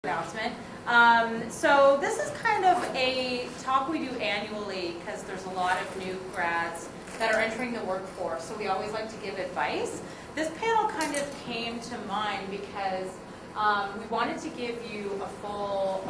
Announcement. So this is kind of a talk we do annually because there's a lot of new grads that are entering the workforce, so we always like to give advice. This panel kind of came to mind because we wanted to give you a full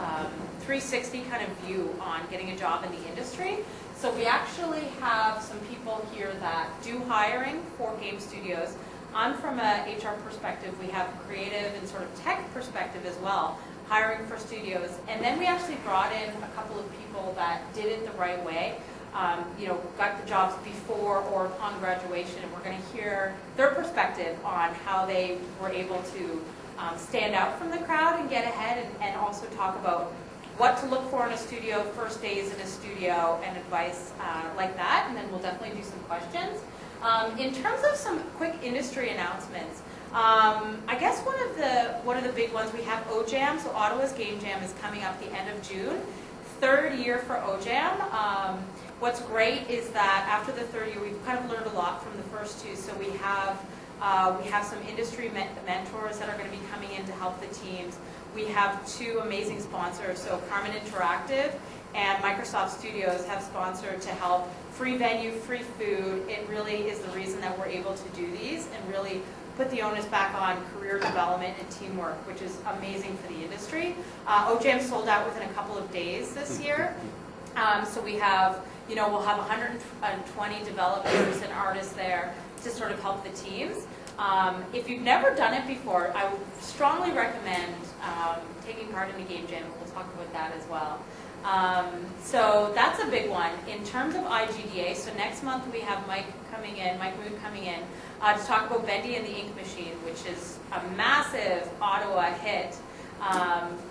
360 kind of view on getting a job in the industry. So we actually have some people here that do hiring for game studios. I'm from a HR perspective. We have creative and sort of tech perspective as well, hiring for studios. And then we actually brought in a couple of people that did it the right way, got the jobs before or upon graduation. And we're going to hear their perspective on how they were able to stand out from the crowd and get ahead, and also talk about what to look for in a studio, first days in a studio, and advice like that. And then we'll definitely do some questions. In terms of some quick industry announcements, I guess one of the big ones, we have OJAM. So Ottawa's Game Jam is coming up the end of June. Third year for OJAM. What's great is that after the third year, we've kind of learned a lot from the first two. So we have some industry mentors that are going to be coming in to help the teams. We have two amazing sponsors. So Carmen Interactive and Microsoft Studios have sponsored to help. Free venue, free food. It really is the reason that we're able to do these and really put the onus back on career development and teamwork, which is amazing for the industry. OJAM sold out within a couple of days this year. So we have, we'll have 120 developers and artists there to sort of help the teams. If you've never done it before, I would strongly recommend taking part in the Game Jam. We'll talk about that as well. So that's a big one. In terms of IGDA, so next month we have Mike Mood coming in to talk about Bendy and the Ink Machine, which is a massive Ottawa hit.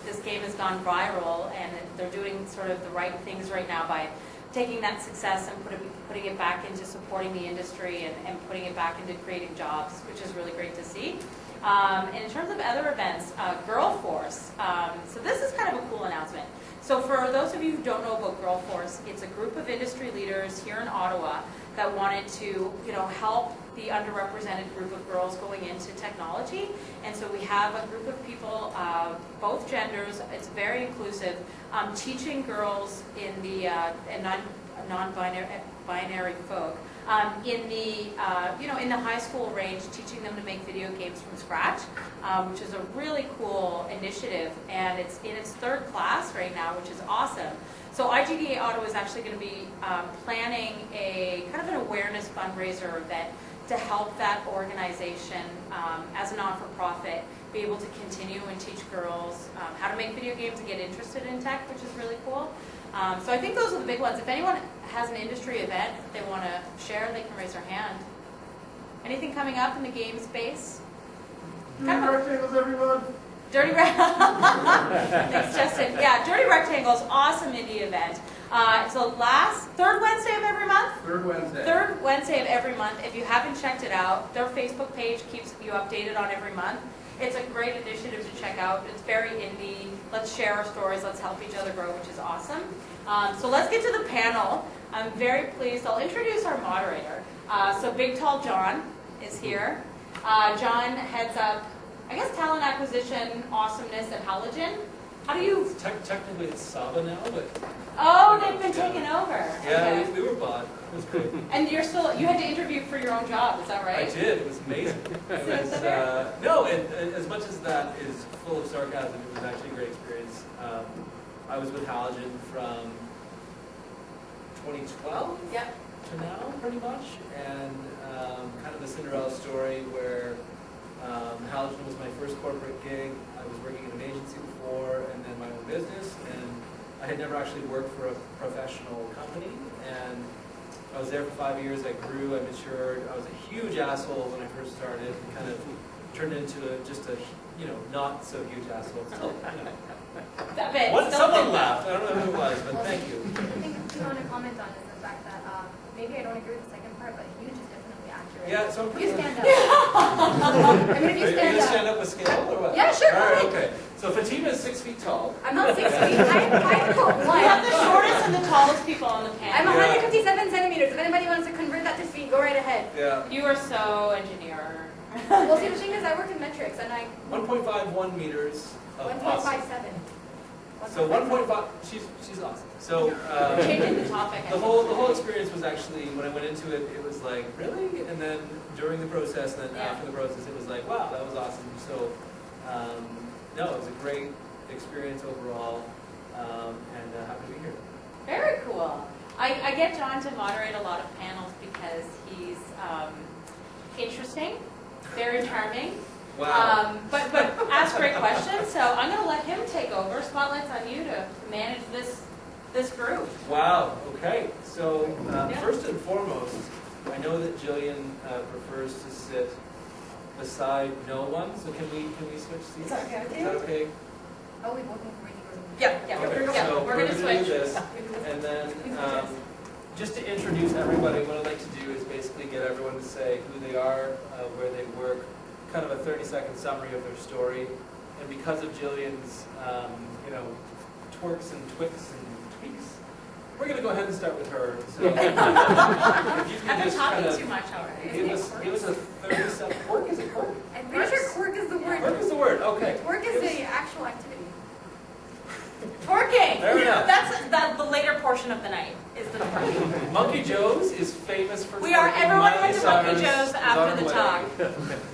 This game has gone viral, and they're doing sort of the right things right now by taking that success and putting it back into supporting the industry and putting it back into creating jobs, which is really great to see. And in terms of other events, Girl Force. So this is kind of a cool announcement. So for those of you who don't know about Girl Force, it's a group of industry leaders here in Ottawa that wanted to, help the underrepresented group of girls going into technology. And so we have a group of people, both genders. It's very inclusive, teaching girls in the non-binary folk in the high school range, teaching them to make video games from scratch, which is a really cool initiative, and it's in its third class right now, which is awesome. So IGDA Ottawa is actually going to be planning a kind of an awareness fundraiser event to help that organization, as a non-for-profit, be able to continue and teach girls how to make video games and get interested in tech, which is really cool. So I think those are the big ones. If anyone has an industry event they want to share, they can raise their hand. Anything coming up in the game space? Dirty Rectangles, everyone. Dirty Rectangles. Thanks, Justin. Yeah, Dirty Rectangles, awesome indie event. It's the third Wednesday of every month? Third Wednesday. Third Wednesday of every month. If you haven't checked it out, their Facebook page keeps you updated on every month. It's a great initiative to check out. It's very indie. Let's share our stories. Let's help each other grow, which is awesome. So let's get to the panel. I'm very pleased. I'll introduce our moderator. So Big Tall John is here. John heads up, I guess, talent acquisition, awesomeness at Halogen. How do you... Technically it's Saba now, but... Oh, they've been taken over. Yeah, okay. we were bought. It was great. And you had to interview for your own job, is that right? I did. It was amazing. No, and as much as that is full of sarcasm, it was actually a great experience. I was with Halogen from 2012 to now, pretty much, and kind of a Cinderella story where Halogen was my first corporate gig. I was working in an agency before, and then my own business, and I had never actually worked for a professional company, and I was there for 5 years. I grew, I matured. I was a huge asshole when I first started, and kind of turned into just a not so huge asshole. Still, someone laughed. I don't know who it was, but thank you. I think what you want to comment on is the fact that maybe I don't agree with the second part, but huge is definitely accurate. Yeah, so you stand up. I mean, if you Are you going to stand stand up with scale or what? Yeah, sure. All right, okay. So Fatima is 6 feet tall. I'm not 6 feet. I'm 5'1". We have the shortest and the tallest people on the panel. I'm 157 centimeters. If anybody wants to convert that to feet, go right ahead. Yeah. You are so engineer. Well, see, the thing is, I work in metrics, and 1.51 meters of 1.57. So 1.5, she's awesome. So Changing the topic. the whole experience was actually, when I went into it, it was like, really? And then during the process, and then after the process, it was like, wow, that was awesome. So no, it was a great experience overall, and happy to be here. Very cool. I get John to moderate a lot of panels because he's interesting, very charming. Wow. But asks great questions, so I'm going to let him take over. Spotlight's on you to manage this group. Wow, okay. So first and foremost, I know that Jillian prefers to sit beside no one, so can we switch seats? Is that okay with you? Is that okay? Oh, we both need to Yeah, Okay, yeah, so we're going to do switch. this, and then just to introduce everybody, what I'd like to do is basically get everyone to say who they are, where they work, kind of a 30-second summary of their story. And because of Jillian's, twerks and twicks and tweaks, we're going to go ahead and start with her. So if you I've can been just talking kind of too much already. give us a 30-second, quirk, is it quirk? I'm pretty sure quirk is the word. Quirk is the word, okay. Twerk is the actual activity. Twerking! Fair enough. That's the later portion of the night, is the twerking. Monkey Joe's is famous for Everyone Miley went to Monkey Cyrus Joe's is on after her the way. talk.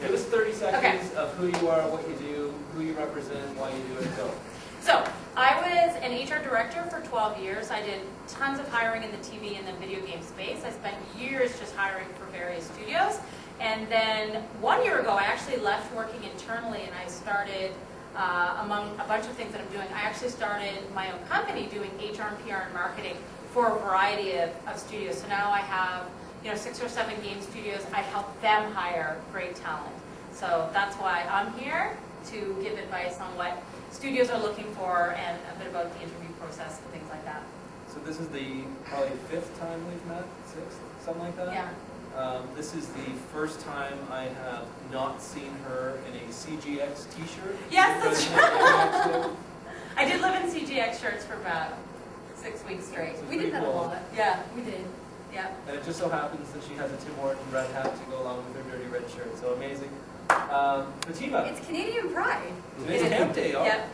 Give us 30 seconds of who you are, what you do, who you represent, why you do it, go. So, I was an HR director for 12 years. I did tons of hiring in the TV and the video game space. I spent years just hiring for various studios. And then 1 year ago, I actually left working internally and I started, among a bunch of things that I'm doing, I actually started my own company doing HR and PR and marketing for a variety of studios. So now I have 6 or 7 game studios. I help them hire great talent. So that's why I'm here, to give advice on what studios are looking for and a bit about the interview process and things like that. So this is the probably 5th time we've met, 6th, something like that? Yeah. This is the first time I have not seen her in a CGX t-shirt. Yes, that's Because- right. I did live in CGX shirts for about 6 weeks straight. It's We did that a pretty cool. lot. Yeah, we did. Yeah. And it just so happens that she has a Tim Horton red hat to go along with her dirty red shirt, so amazing. Fatima, It's Canadian Pride. today's It is. camp day, y'all. Yep.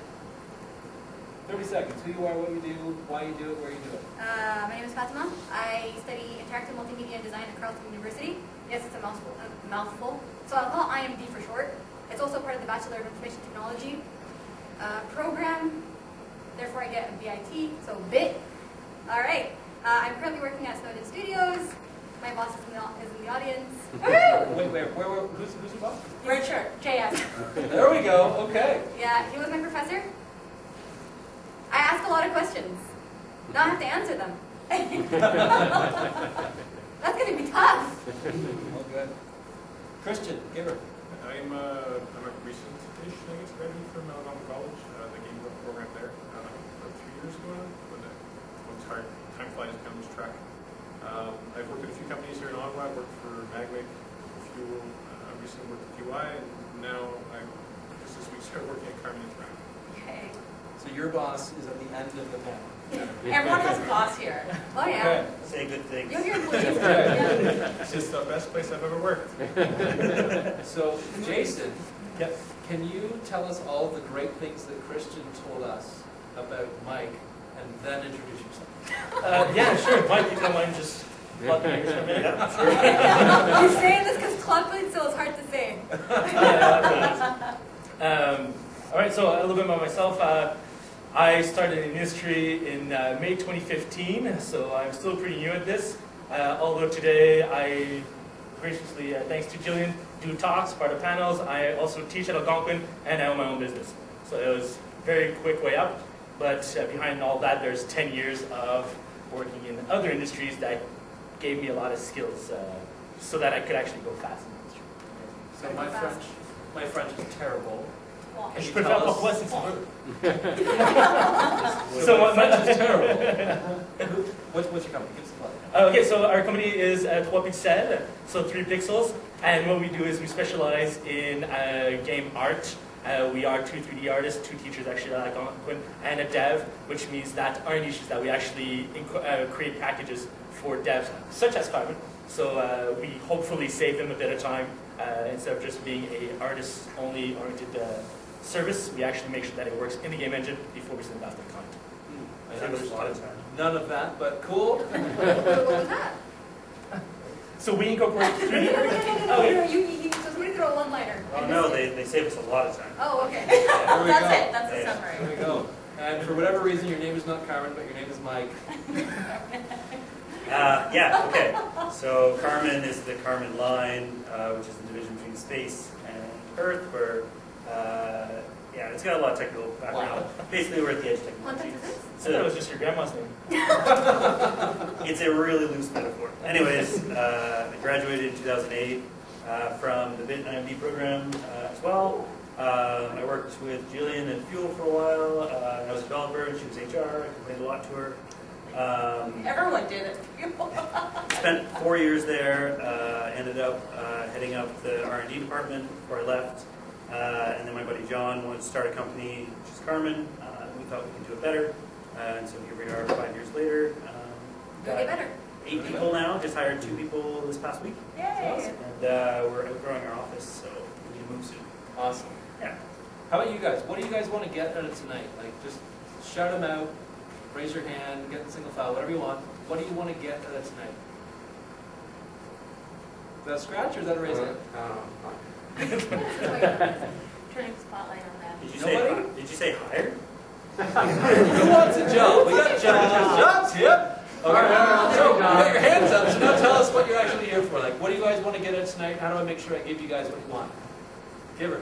30 seconds, who you are, what you do, why you do it, where you do it. My name is Fatima. I study interactive multimedia design at Carleton University. Yes, it's a mouthful. So I'll call it IMD for short. It's also part of the Bachelor of Information Technology program. Therefore, I get a BIT, so BIT. All right. I'm currently working at Snowden Studios. My boss is in the audience. Woohoo! Wait, who's your boss? Red shirt, JS. There we go, okay. Yeah, he was my professor. I ask a lot of questions. Now I have to answer them. That's going to be tough. All good. Christian, give her. I'm a recent-ish, I guess, graduate from Alabama College, the game program there, about 3 years ago now, when it's hard, time flies down this track. I've worked at a few companies here in Ottawa. I worked for Magwick, Fuel, I recently worked at QI, and now I just this week started working at Carmen and Brown. Okay. So your boss is at the end of the panel. Everyone has a boss here. Oh yeah. Okay. Say good things. You have your employees. Okay. Yeah. It's just the best place I've ever worked. So, Jason, can you tell us all the great things that Christian told us about Mike, and then introduce yourself? Yeah, sure. Mike, you don't mind just plugging yours for a minute? Yeah, sure. You're saying this because Clubfoot still is hard to say. All right, so a little bit about myself. I started in industry in May 2015, so I'm still pretty new at this. Although today I graciously, thanks to Jillian, do talks, part of panels. I also teach at Algonquin, and I own my own business. So it was a very quick way up. But behind all that, there's 10 years of working in other industries that gave me a lot of skills so that I could actually go fast in the industry. So my French is terrible. Can Je you préfère tell parfois us? si tu veux. So my French is terrible. What's your company? Give us a plug. Okay, so our company is 3 Pixels, so 3 pixels, and what we do is we specialize in game art. We are 2 3D artists, 2 teachers actually at Algonquin, and a dev, which means that our niche is that we actually create packages for devs, such as Carbon. So we hopefully save them a bit of time instead of just being a artist-only oriented service, we actually make sure that it works in the game engine before we send it off to the client. I Saves us a lot of time. none of that, but cool. What was that? So we incorporate 3D. So somebody throw a one-liner. Oh no, they save us a lot of time. Oh, okay. There we That's go. it, that's the Yeah. summary. There we go. And for whatever reason, your name is not Carmen, but your name is Mike. Yeah, okay. So Carmen is the Carmen line, which is the division between space and Earth, where, yeah, it's got a lot of technical background. Wow. Basically, we're at the edge of What technology. is this? I thought it was just your grandma's name. It's a really loose metaphor. Anyways, I graduated in 2008 from the Bit IMD program as well. I worked with Jillian at Fuel for a while. I was a developer and she was HR. I complained a lot to her. Everyone did it. Spent 4 years there. Ended up heading up the R&D department before I left. And then my buddy John wanted to start a company, which is Carmen. We thought we could do it better. And so here we are 5 years later. You'll get better. 8 people now, just hired 2 people this past week. Yay. And we're outgrowing our office, so we need to move soon. Awesome. Yeah. How about you guys? What do you guys want to get out of tonight? Like, just shout them out, raise your hand, get the single file, whatever you want. What do you want to get out of tonight? Is that a scratch or is that a raise hand? Turning spotlight on that. Did you say higher? Who wants a job? We got jobs. Jobs, yep. Okay. So, you got your hands up, so now tell us what you're actually here for. Like, what do you guys want to get out tonight? How do I make sure I give you guys what you want? Give her.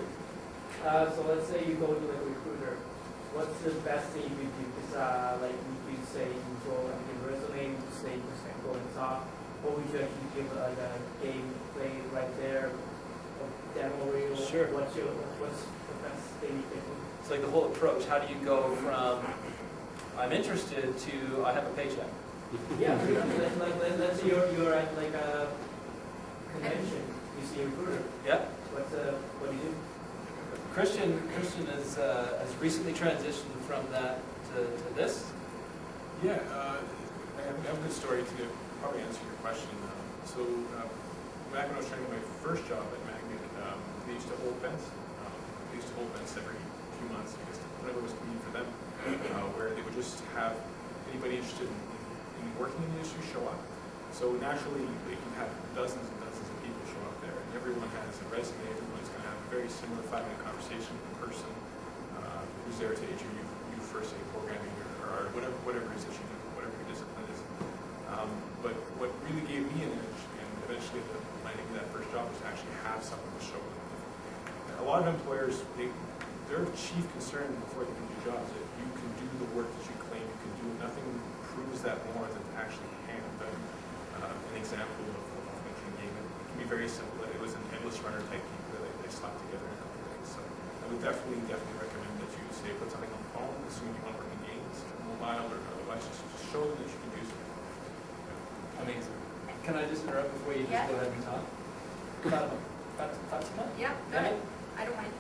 So let's say you go to a recruiter. What's the best thing you could do? Because like you say you go and give resume, you say you just go and talk. What would you actually give like a gameplay right there, a demo reel? Sure. What's the best thing you can do? It's like the whole approach. How do you go from I'm interested to I have a paycheck? Yeah, let's say you're at like a convention. You see a recruiter. Yeah. What do you do? Christian has recently transitioned from that to this. Yeah, I have a good story to probably answer your question. Back when I was training my first job at Magnet, they used to hold events. They used to hold events every few months, I guess, whenever it was convenient for them, where they would just have anybody interested in working in the industry show up. So naturally, they can have dozens and dozens of people show up there, and everyone has a resume. Everyone's going to have a very similar 5-minute conversation with the person who's there to interview you for, say, programming or whatever it is that you do, whatever your discipline is. But what really gave me an edge, and eventually landing that first job, was to actually have someone to show them. A lot of employers, their chief concern before they can do jobs is that you can do the work that you claim you can do. Nothing proves that more than to actually hand them an example of making a game. It can be very simple. It was an endless runner type game that they slapped together in a couple of days. So I would definitely recommend that you say put something on the phone, assuming you want to work in games, mobile or otherwise, just show them that you can do something. Amazing. Can I just interrupt before you just Yeah. go ahead and talk? Fatima? Yeah, go ahead. I don't mind.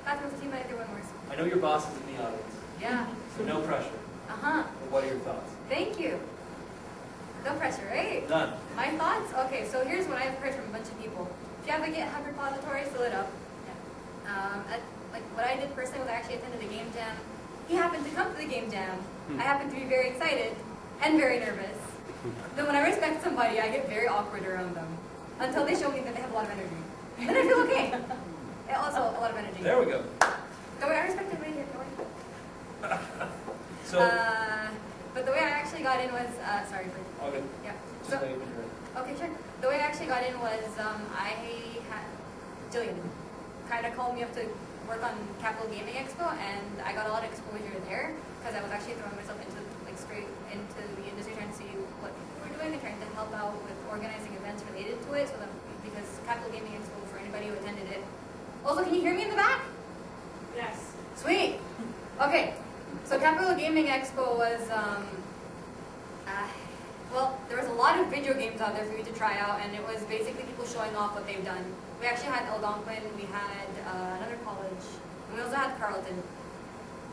Fatima, Fatima, either one works. I know your boss is in the audience, Yeah. so no pressure. Uh-huh. But what are your thoughts? Thank you. No pressure, right? None. My thoughts? Okay, so here's what I've heard from a bunch of people. If you have a GitHub repository, fill it up. Like what I did personally was I actually attended the game jam. He happened to come to the game jam. I happened to be very excited and very nervous. Then when I respect somebody, I get very awkward around them until they show me that they have a lot of energy. Then I feel okay. And also a lot of energy. There we go. Don't worry, I respect everybody here. Don't worry. So, But the way I actually got in was, sorry for, all good. yeah. Just So, wait when you're ready. okay, sure. The way I actually got in was I had Jillian kind of called me up to work on Capital Gaming Expo, and I got a lot of exposure there because I was actually throwing myself into straight into the industry, trying to see what people were doing and trying to help out with organizing events related to it. So that because Capital Gaming Expo, for anybody who attended it. Also, can you hear me in the back? Yes. Sweet. Okay. So Capital Gaming Expo was, well, there was a lot of video games out there for you to try out, and it was basically people showing off what they've done. We actually had Algonquin, we had another college, and we also had Carleton.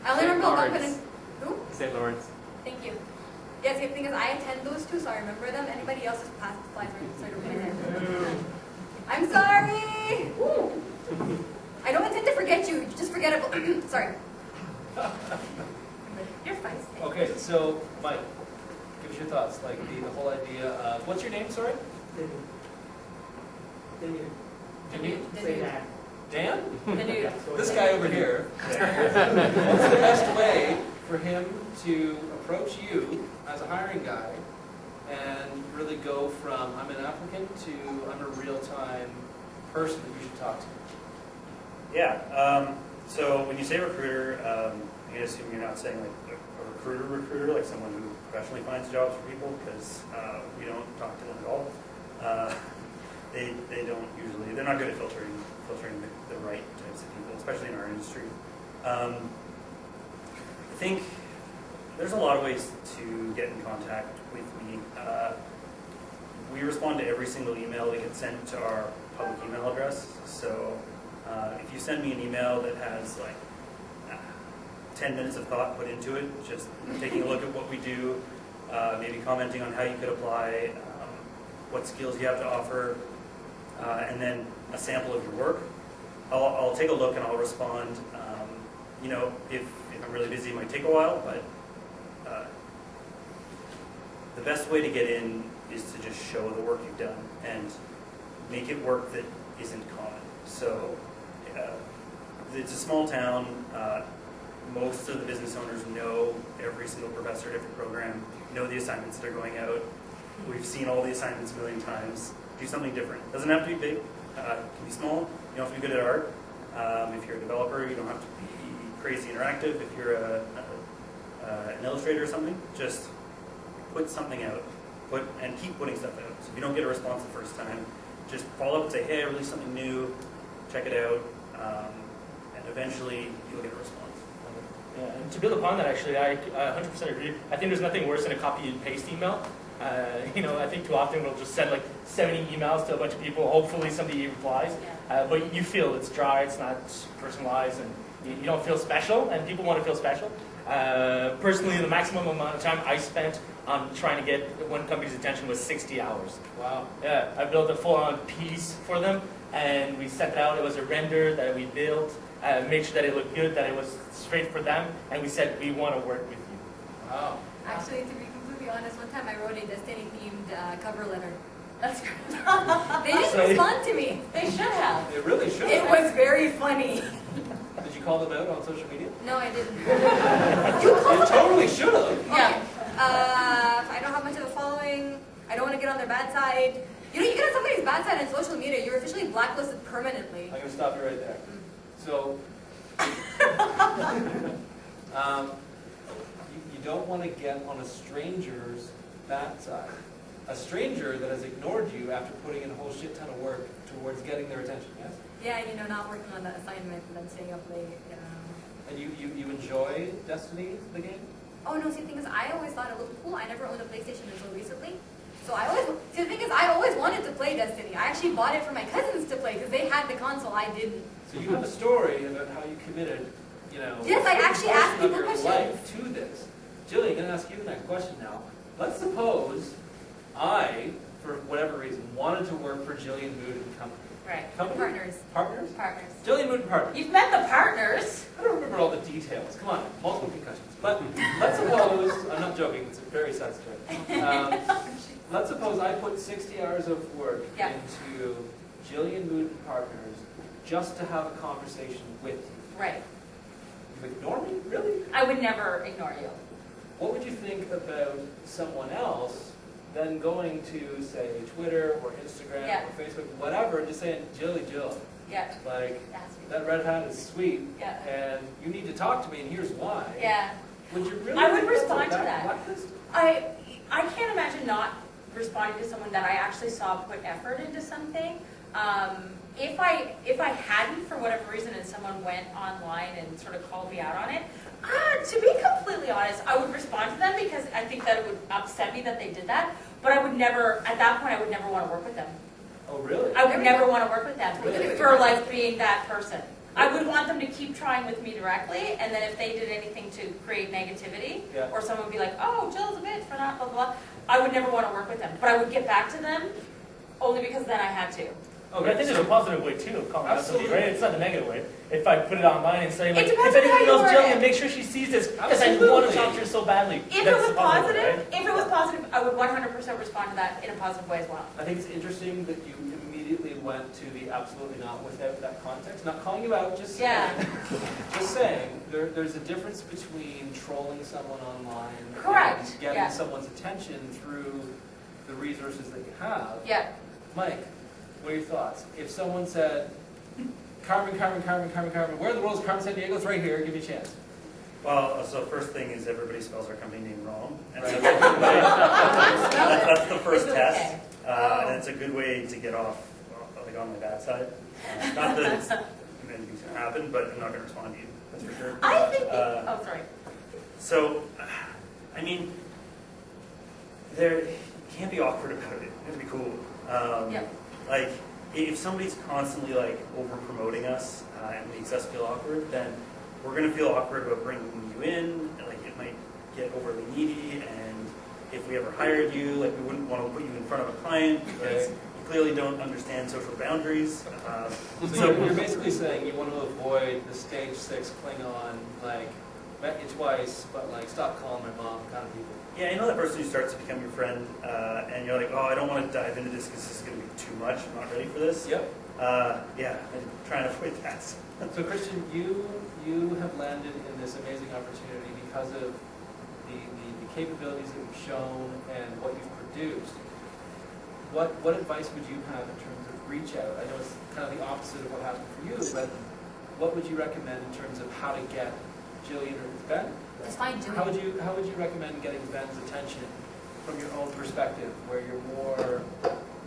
I only remember Algonquin and, who? St. Lawrence. Thank you. Yes, the thing is I attend those two, so I remember them. Anybody else just passed the slides right over my head. I'm sorry! I don't intend to forget you. Just forget about. Sorry. You're fine. Okay, so Mike, give us your thoughts. Like the whole idea of what's your name? Sorry, Say that. Dan. The new. This guy over here. What's the best way for him to approach you as a hiring guy and really go from I'm an applicant to I'm a real-time person that you should talk to? Yeah. So when you say recruiter, I assume you're not saying like a recruiter, like someone who professionally finds jobs for people, because we don't talk to them at all. They don't usually. They're not good at filtering the right types of people, especially in our industry. I think there's a lot of ways to get in contact with me. We respond to every single email that gets sent to our public email address. So if you send me an email that has like 10 minutes of thought put into it, just taking a look at what we do, maybe commenting on how you could apply, what skills you have to offer, and then a sample of your work, I'll take a look and I'll respond. You know, if I'm really busy, it might take a while, but the best way to get in is to just show the work you've done and make it work that isn't common. So it's a small town. Most of the business owners know every single professor at every program, know the assignments that are going out. We've seen all the assignments a million times. Do something different. Doesn't have to be big. It can be small. You don't have to be good at art. If you're a developer, you don't have to be crazy interactive. If you're an illustrator or something, just put something out. And keep putting stuff out. So if you don't get a response the first time, just follow up and say, hey, I released something new. Check it out. And eventually, you'll get a response. Yeah, and to build upon that, actually, I 100% agree. I think there's nothing worse than a copy and paste email. You know, I think too often we'll just send like 70 emails to a bunch of people. Hopefully somebody replies, but you feel it's dry, it's not personalized, and you don't feel special. And people want to feel special. Personally, the maximum amount of time I spent on trying to get one company's attention was 60 hours. Wow. Yeah, I built a full-on piece for them, and we sent it out. It was a render that we built, made sure that it looked good, that it was straight for them, and we said, we want to work with you. Wow. Actually, to be completely honest, one time I wrote a Destiny-themed cover letter. That's great. They didn't respond to me. They should have. It really should. It was very funny. Did you call them out on social media? No, I didn't. You totally should have. Yeah. I don't have much of a following. I don't want to get on their bad side. You know, you get on somebody's bad side on social media, you're officially blacklisted permanently. I'm going to stop you right there. So, you don't want to get on a stranger's bad side. A stranger that has ignored you after putting in a whole shit ton of work towards getting their attention, yes? Yeah, and not working on that assignment and then staying up late. And you enjoy Destiny, the game? Oh no, see the thing is, I always thought it looked cool. I never owned a PlayStation until recently. So I always wanted to play Destiny. I actually bought it for my cousins to play because they had the console, I didn't. So you have a story about how you committed, Yes, I actually asked people your questions. life to this. Jillian, I'm going to ask you the next question now. Let's suppose I, for whatever reason, wanted to work for Jillian Mood and Company. Right. Company? Partners. Partners? Partners. Jillian Mood and Partners. You've met the partners. I don't remember all the details. Come on, multiple concussions. But let's suppose, I'm not joking, it's a very sad story. Let's suppose I put 60 hours of work Yeah. into Jillian Mood and Partners just to have a conversation with you. Right. You ignore me? Really? I would never ignore you. What would you think about someone else then going to, say, Twitter or Instagram Yeah. or Facebook, whatever, and just saying, Jill, Yeah. like, That's me. that red hat is sweet, Yeah. and you need to talk to me, and here's why. Yeah. Would you really? I would think that's respond a to that. blacklist? I can't imagine not responding to someone that I actually saw put effort into something. If I hadn't, for whatever reason, and someone went online and sort of called me out on it, to be completely honest, I would respond to them because I think that it would upset me that they did that. But I would never, at that point, I would never want to work with them. Oh, really? I would never want to work with them Really? for like being that person. I would want them to keep trying with me directly, and then if they did anything to create negativity, Yeah. or someone would be like, oh, Jill's a bitch for not blah, blah, blah, I would never want to work with them. But I would get back to them only because then I had to. I think there's a positive way too of calling out somebody, right? It's not a negative way. If I put it online and say, like, It if depends on how anybody you knows word Jillian, it. make sure she sees this because I want to talk to her so badly. If That's it was the positive, positive, right? if it was positive, I would 100% respond to that in a positive way as well. I think it's interesting that you immediately went to the absolutely not without that context. Not calling you out, just saying. Yeah. Just saying, there's a difference between trolling someone online Correct, and getting yeah. someone's attention through the resources that you have. Yeah. Mike, what are your thoughts? If someone said, Carmen, where in the world is Carmen Sandiego? It's right here, give me a chance. Well, so first thing is everybody spells our company name wrong. And Right. so that's the first It's test. okay. And it's a good way to get off, like, on my bad side. Not that it's, anything's going to happen, but I'm not going to respond to you, that's for sure. I think, Uh, oh, sorry. So, I mean, you can't be awkward about it. You have to be cool. Yeah. Like, if somebody's constantly like over promoting us and makes us feel awkward, then we're gonna feel awkward about bringing you in. Like, it might get overly needy, and if we ever hired you, like, we wouldn't want to put you in front of a client because you clearly don't understand social boundaries. So you're basically saying you want to avoid the stage 6 Klingon, like, met you twice, but like, stop calling my mom kind of people. Yeah, you know that person who starts to become your friend, and you're like, oh, I don't want to dive into this because this is going to be too much. I'm not ready for this. Yep. Yeah, I'm trying to avoid that. So Christian, you have landed in this amazing opportunity because of the capabilities that you've shown and what you've produced. What advice would you have in terms of reach out? I know it's kind of the opposite of what happened for you, but what would you recommend in terms of how to get Jillian or Ben? Just find Jillian. How would you recommend getting Ben's attention from your own perspective, where you're more,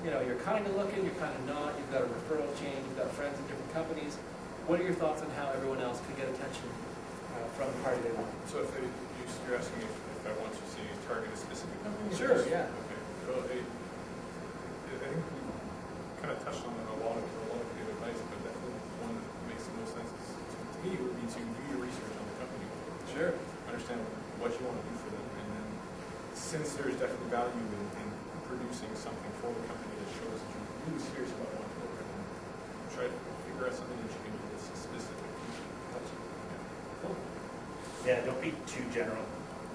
you're kind of looking, you're kind of not, you've got a referral chain, you've got friends in different companies. What are your thoughts on how everyone else could get attention from the party they want? So you're asking if I want to see target a specific company? Sure, yeah. Okay. Well, I think we kind of touched on a lot of good advice, but definitely one that makes the most sense to me would be to do your research on the company. Sure. Understand what you want to do for them, and then since there's definitely value in producing something for the company that shows that you're really serious about wanting to work with them, try to figure out something that you can do that's specific. Cool. Yeah, don't be too general.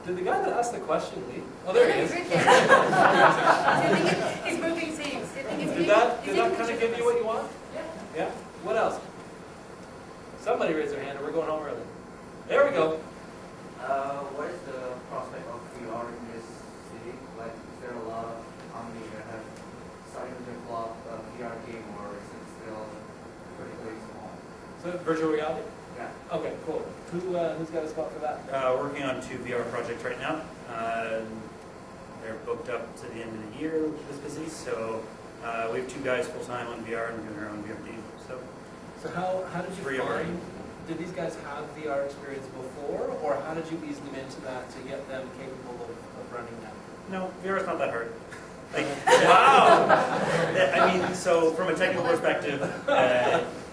Did the guy that asked the question leave? Oh, there he is. He's moving scenes. Did that kind of give you what you want? Yeah. Yeah? What else? Somebody raise their hand or we're going home early. There we go. What is the prospect of VR in this city? Like, is there a lot of companies that have started to develop a VR game, or is it still particularly small? So virtual reality? Yeah. Okay, cool. Who's got a spot for that? Working on 2 VR projects right now. They're booked up to the end of the year, which is busy. So we have 2 guys full time on VR and doing our own VR team. So how did you 3 of our find? Did these guys have VR experience before, or how did you ease them into that to get them capable of running that? no, VR is not that hard. Like, wow. I mean, so from a technical perspective,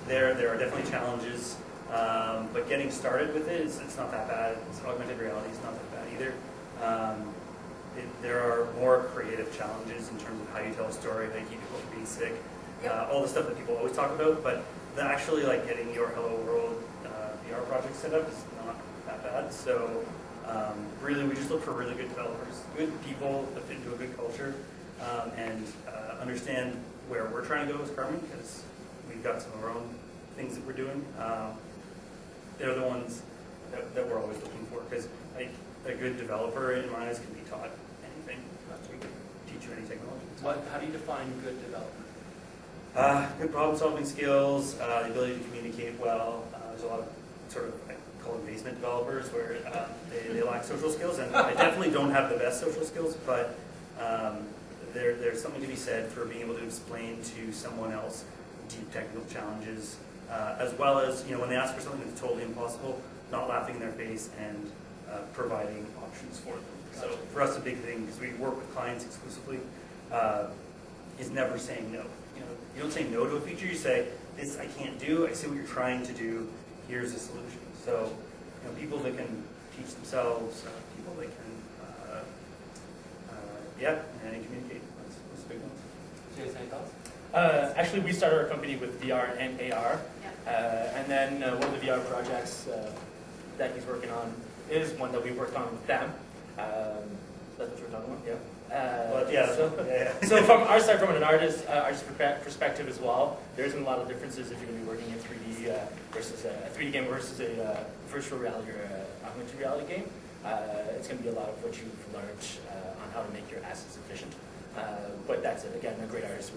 there are definitely challenges, but getting started with it, it's not that bad. It's augmented reality is not that bad either. There are more creative challenges in terms of how you tell a story, how you keep people from being sick, all the stuff that people always talk about. But actually, like, getting your Hello World VR project set up is not that bad. So really, we just look for really good developers, good people that fit into a good culture, and understand where we're trying to go as Carmen, because we've got some of our own things that we're doing. They're the ones that we're always looking for, because like a good developer in my eyes can be taught anything. We can teach you any technology. How do you define good development? Good problem-solving skills, the ability to communicate well. There's a lot of sort of, I call them basement developers, where they lack social skills, and I definitely don't have the best social skills, but there's something to be said for being able to explain to someone else deep technical challenges, as well as, when they ask for something that's totally impossible, not laughing in their face and providing options for them. So for us, a big thing, because we work with clients exclusively, is never saying no. You don't say no to a feature. You say, "This I can't do. I see what you're trying to do. Here's a solution." So, people that can teach themselves, people that can, and communicate. That's a big one. Jason, any thoughts? Actually, we started our company with VR and AR. Yeah. And then one of the VR projects that he's working on is one that we worked on with them. That's what you're talking about, yeah. But yeah, So from our side, from an artist perspective as well, there isn't a lot of differences if you're going to be working in 3D versus a 3D game versus a virtual reality or a augmented reality game. It's going to be a lot of what you've learned on how to make your assets efficient. But that's it. Again, a great artist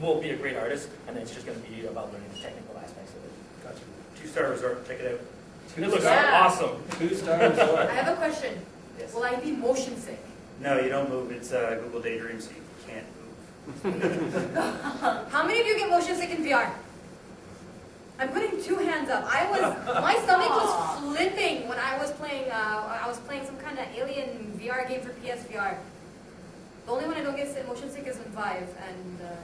will be a great artist, and it's just going to be about learning the technical aspects of it. gotcha. 2-star resort, check it out. It looks Yeah. awesome. 2-star I resort. have a question. Yes. Will I be motion sick? No, you don't move. It's Google Daydream, so you can't move. How many of you get motion sick in VR? I'm putting 2 hands up. My stomach was flipping when I was playing. I was playing some kind of alien VR game for PSVR. The only one I don't get motion sick is in Vive, and yeah.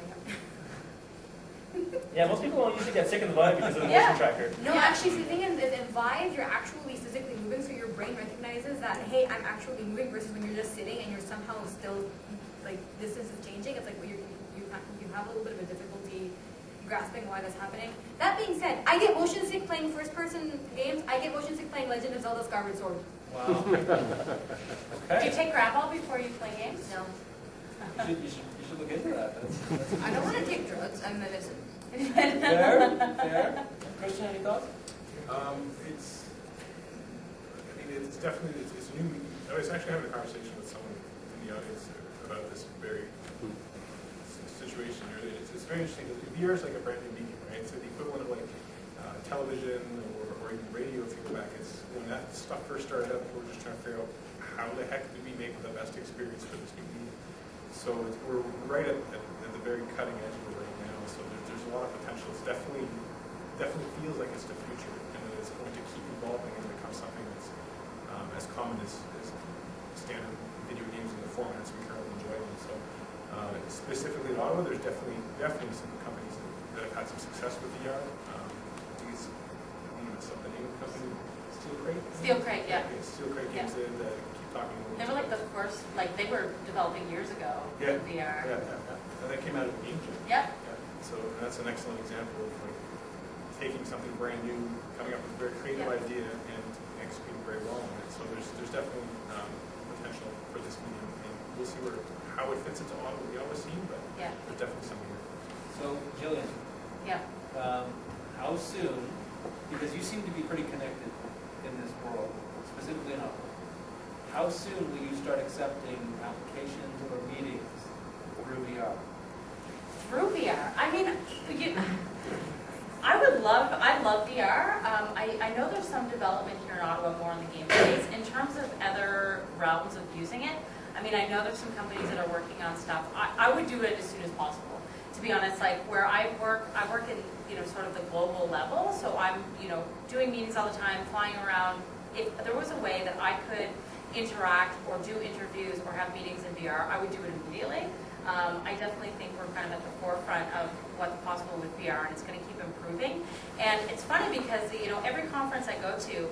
Yeah, most people don't usually get sick in the Vive because of the Yeah. motion tracker. No, actually, the thing is, in Vive, you're actually physically moving, so your brain recognizes that, hey, I'm actually moving, versus when you're just sitting and you're somehow still, like, distance is changing. It's like you have a little bit of a difficulty grasping why that's happening. That being said, I get motion sick playing first-person games. I get motion sick playing Legend of Zelda Skyward Sword. Wow. Do you Okay. take Grapple before you play games? No. You should look into that. That's I don't want to take drugs. I'm medicine. fair. Christian, any thoughts? It's definitely, it's new. I was actually having a conversation with someone in the audience about this very situation. It's very interesting. VR is like a brand new medium, right? It's the equivalent of like television or even radio if you go back. It's when that stuff first started up, we were just trying to figure out how the heck do we make the best experience for this new medium. So we're right at the very cutting edge of it right now. So there's a lot of potential. It's definitely feels like it's the future, and it's going to keep evolving and become something that's as common as standard video games in the formats we currently enjoy them. So specifically in Ottawa, there's definitely some companies that have had some success with VR. I think it's the name of the company, Steel Crate. Steel Crate, yeah. Steel Crate games that keep talking about. They were like the first, like they were developing years ago Yeah. in VR. And that came out of the game jam. Yep. So that's an excellent example of like taking something brand new, coming up with a very creative Yeah. idea, and executing very well on it. So there's definitely potential for this medium, and we'll see how it fits into the Ottawa scene, but Yeah. there's definitely something here. So, Jillian, Yeah. how soon, because you seem to be pretty connected in this world, specifically in Ottawa, how soon will you start accepting applications or meetings through VR? Through VR. I mean, I love VR. I know there's some development here in Ottawa more on the game space. In terms of other realms of using it, I mean, I know there's some companies that are working on stuff. I would do it as soon as possible. To be honest, like where I work in, sort of the global level. So I'm, doing meetings all the time, flying around. If there was a way that I could interact or do interviews or have meetings in VR, I would do it immediately. I definitely think we're kind of at the forefront of what's possible with VR, and it's going to keep improving. And it's funny because, every conference I go to,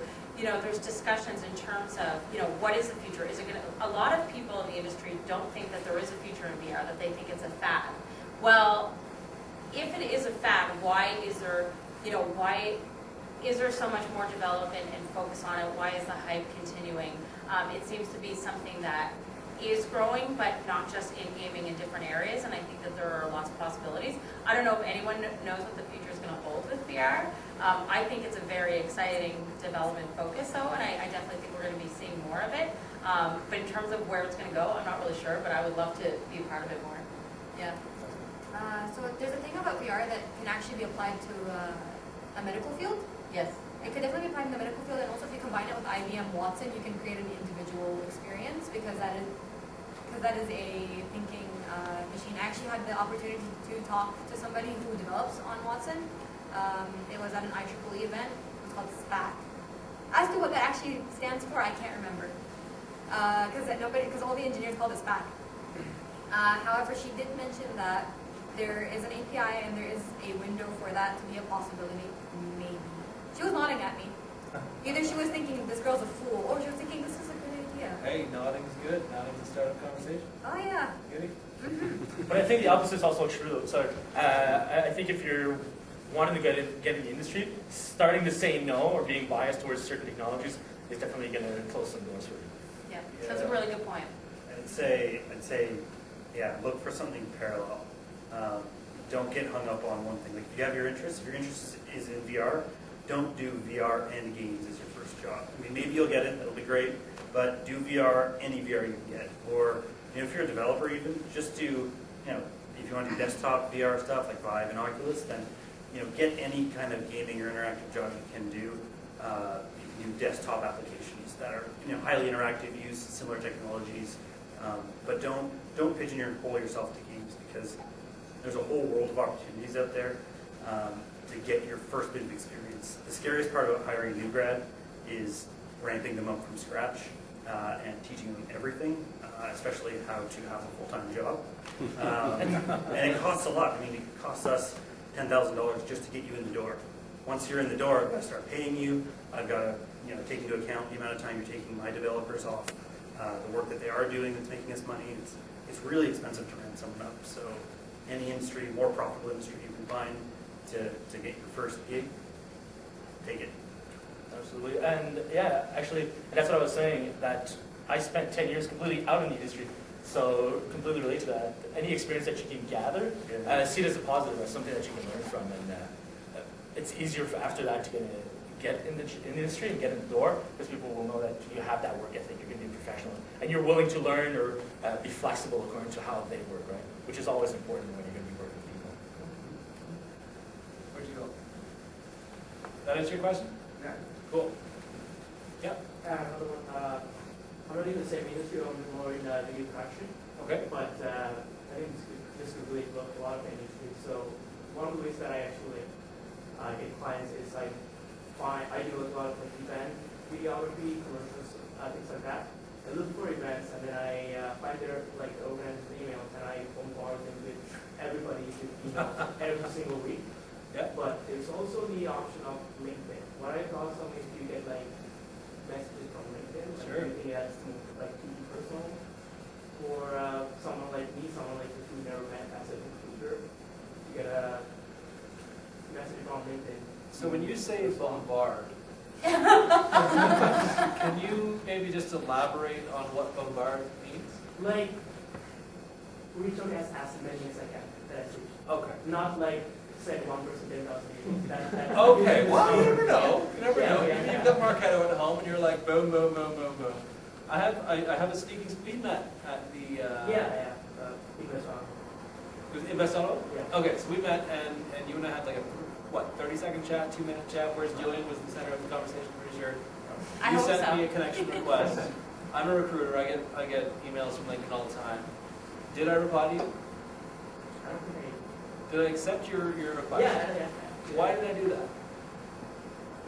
there's discussions in terms of, what is the future? Is it going to, a lot of people in the industry don't think that there is a future in VR, that they think it's a fad. Well, if it is a fad, why is there so much more development and focus on it? Why is the hype continuing? It seems to be something that is growing, but not just in gaming, in different areas, and I think that there are lots of possibilities. I don't know if anyone knows what the future is going to hold with VR. I think it's a very exciting development focus, though, and I definitely think we're going to be seeing more of it. But in terms of where it's going to go, I'm not really sure, but I would love to be a part of it more. Yeah. So there's a thing about VR that can actually be applied to a medical field. Yes. It could definitely be applied in the medical field, and also if you combine it with IBM Watson, you can create an individual experience, because that is a thinking machine. I actually had the opportunity to talk to somebody who develops on Watson. It was at an IEEE event. It was called SPAC. As to what that actually stands for, I can't remember, because all the engineers called it SPAC. However, she did mention that there is an API and there is a window for that to be a possibility, maybe. She was nodding at me. Either she was thinking, this girl's a fool, or she was thinking, this is a good idea. Hey, nodding's good. Nodding's the start of conversation. Oh, yeah. Goody? But I think the opposite is also true though. So I think if you're wanting to get in the industry, starting to say no or being biased towards certain technologies is definitely going to close some doors for you. Yeah, that's a really good point. I'd say, yeah, look for something parallel. Don't get hung up on one thing. Like if you have your interest, if your interest is in VR, don't do VR and games as your first job. I mean, maybe you'll get it, that'll be great, but do VR, any VR you can get. Or if you're a developer even, just do, if you want to do desktop VR stuff like Vive and Oculus, then get any kind of gaming or interactive job you can do. You can do desktop applications that are highly interactive, use similar technologies, but don't pigeonhole yourself to games because there's a whole world of opportunities out there to get your first bit of experience. The scariest part about hiring a new grad is ramping them up from scratch and teaching them everything, especially how to have a full-time job. And it costs a lot. I mean, it costs us $10,000 just to get you in the door. Once you're in the door, I've got to start paying you. I've got to take into account the amount of time you're taking my developers off, the work that they are doing that's making us money. It's really expensive to ramp someone up. So any industry, more profitable industry you can find to get your first gig, take it. Absolutely. And yeah, actually, that's what I was saying, that I spent 10 years completely out in the industry. So completely relate to that. Any experience that you can gather, see it as a positive, as something that you can learn from. And it's easier after that to get in the industry and get in the door because people will know that you have that work ethic, you're going to be professional, and you're willing to learn or be flexible according to how they work, right? Which is always important when you're going to be working with people. Where'd you go? That answer your question? Yeah. Cool. Yeah. Another one. I'm not in the same industry. I'm more in the new production. Okay. But I think this could relate to a lot of industries. So one of the ways that I actually get clients is I do a lot of like event videography, commercials, things like that. I look for events and then I find their like organizers' emails and I bombard them with everybody with emails every single week. Yeah. But there's also the option of LinkedIn. What I thought if you get like messages from LinkedIn, like Sure. you think that's like too personal for someone like me, someone like who never met as a recruiter, you get a message from LinkedIn. So when you say bombard, can you maybe just elaborate on what bombard means? Like reach out as many as I can. That's it. Okay. Not like send one person 10,000 emails. Okay, well, you never know. You never Yeah, know. yeah, You've got Marketo at home, and you're like, boom, boom, boom, boom, boom. I have a sneaking speed met at the Invest Ottawa? Yeah. Okay, so we met, and you and I had like a 30-second chat, 2-minute chat. Whereas Jillian was the center of the conversation. Pretty sure. I You hope sent so. me a connection request. I'm a recruiter. I get emails from LinkedIn all the time. Did I reply to you? I don't think Did I accept your request? yeah. Why did I do that?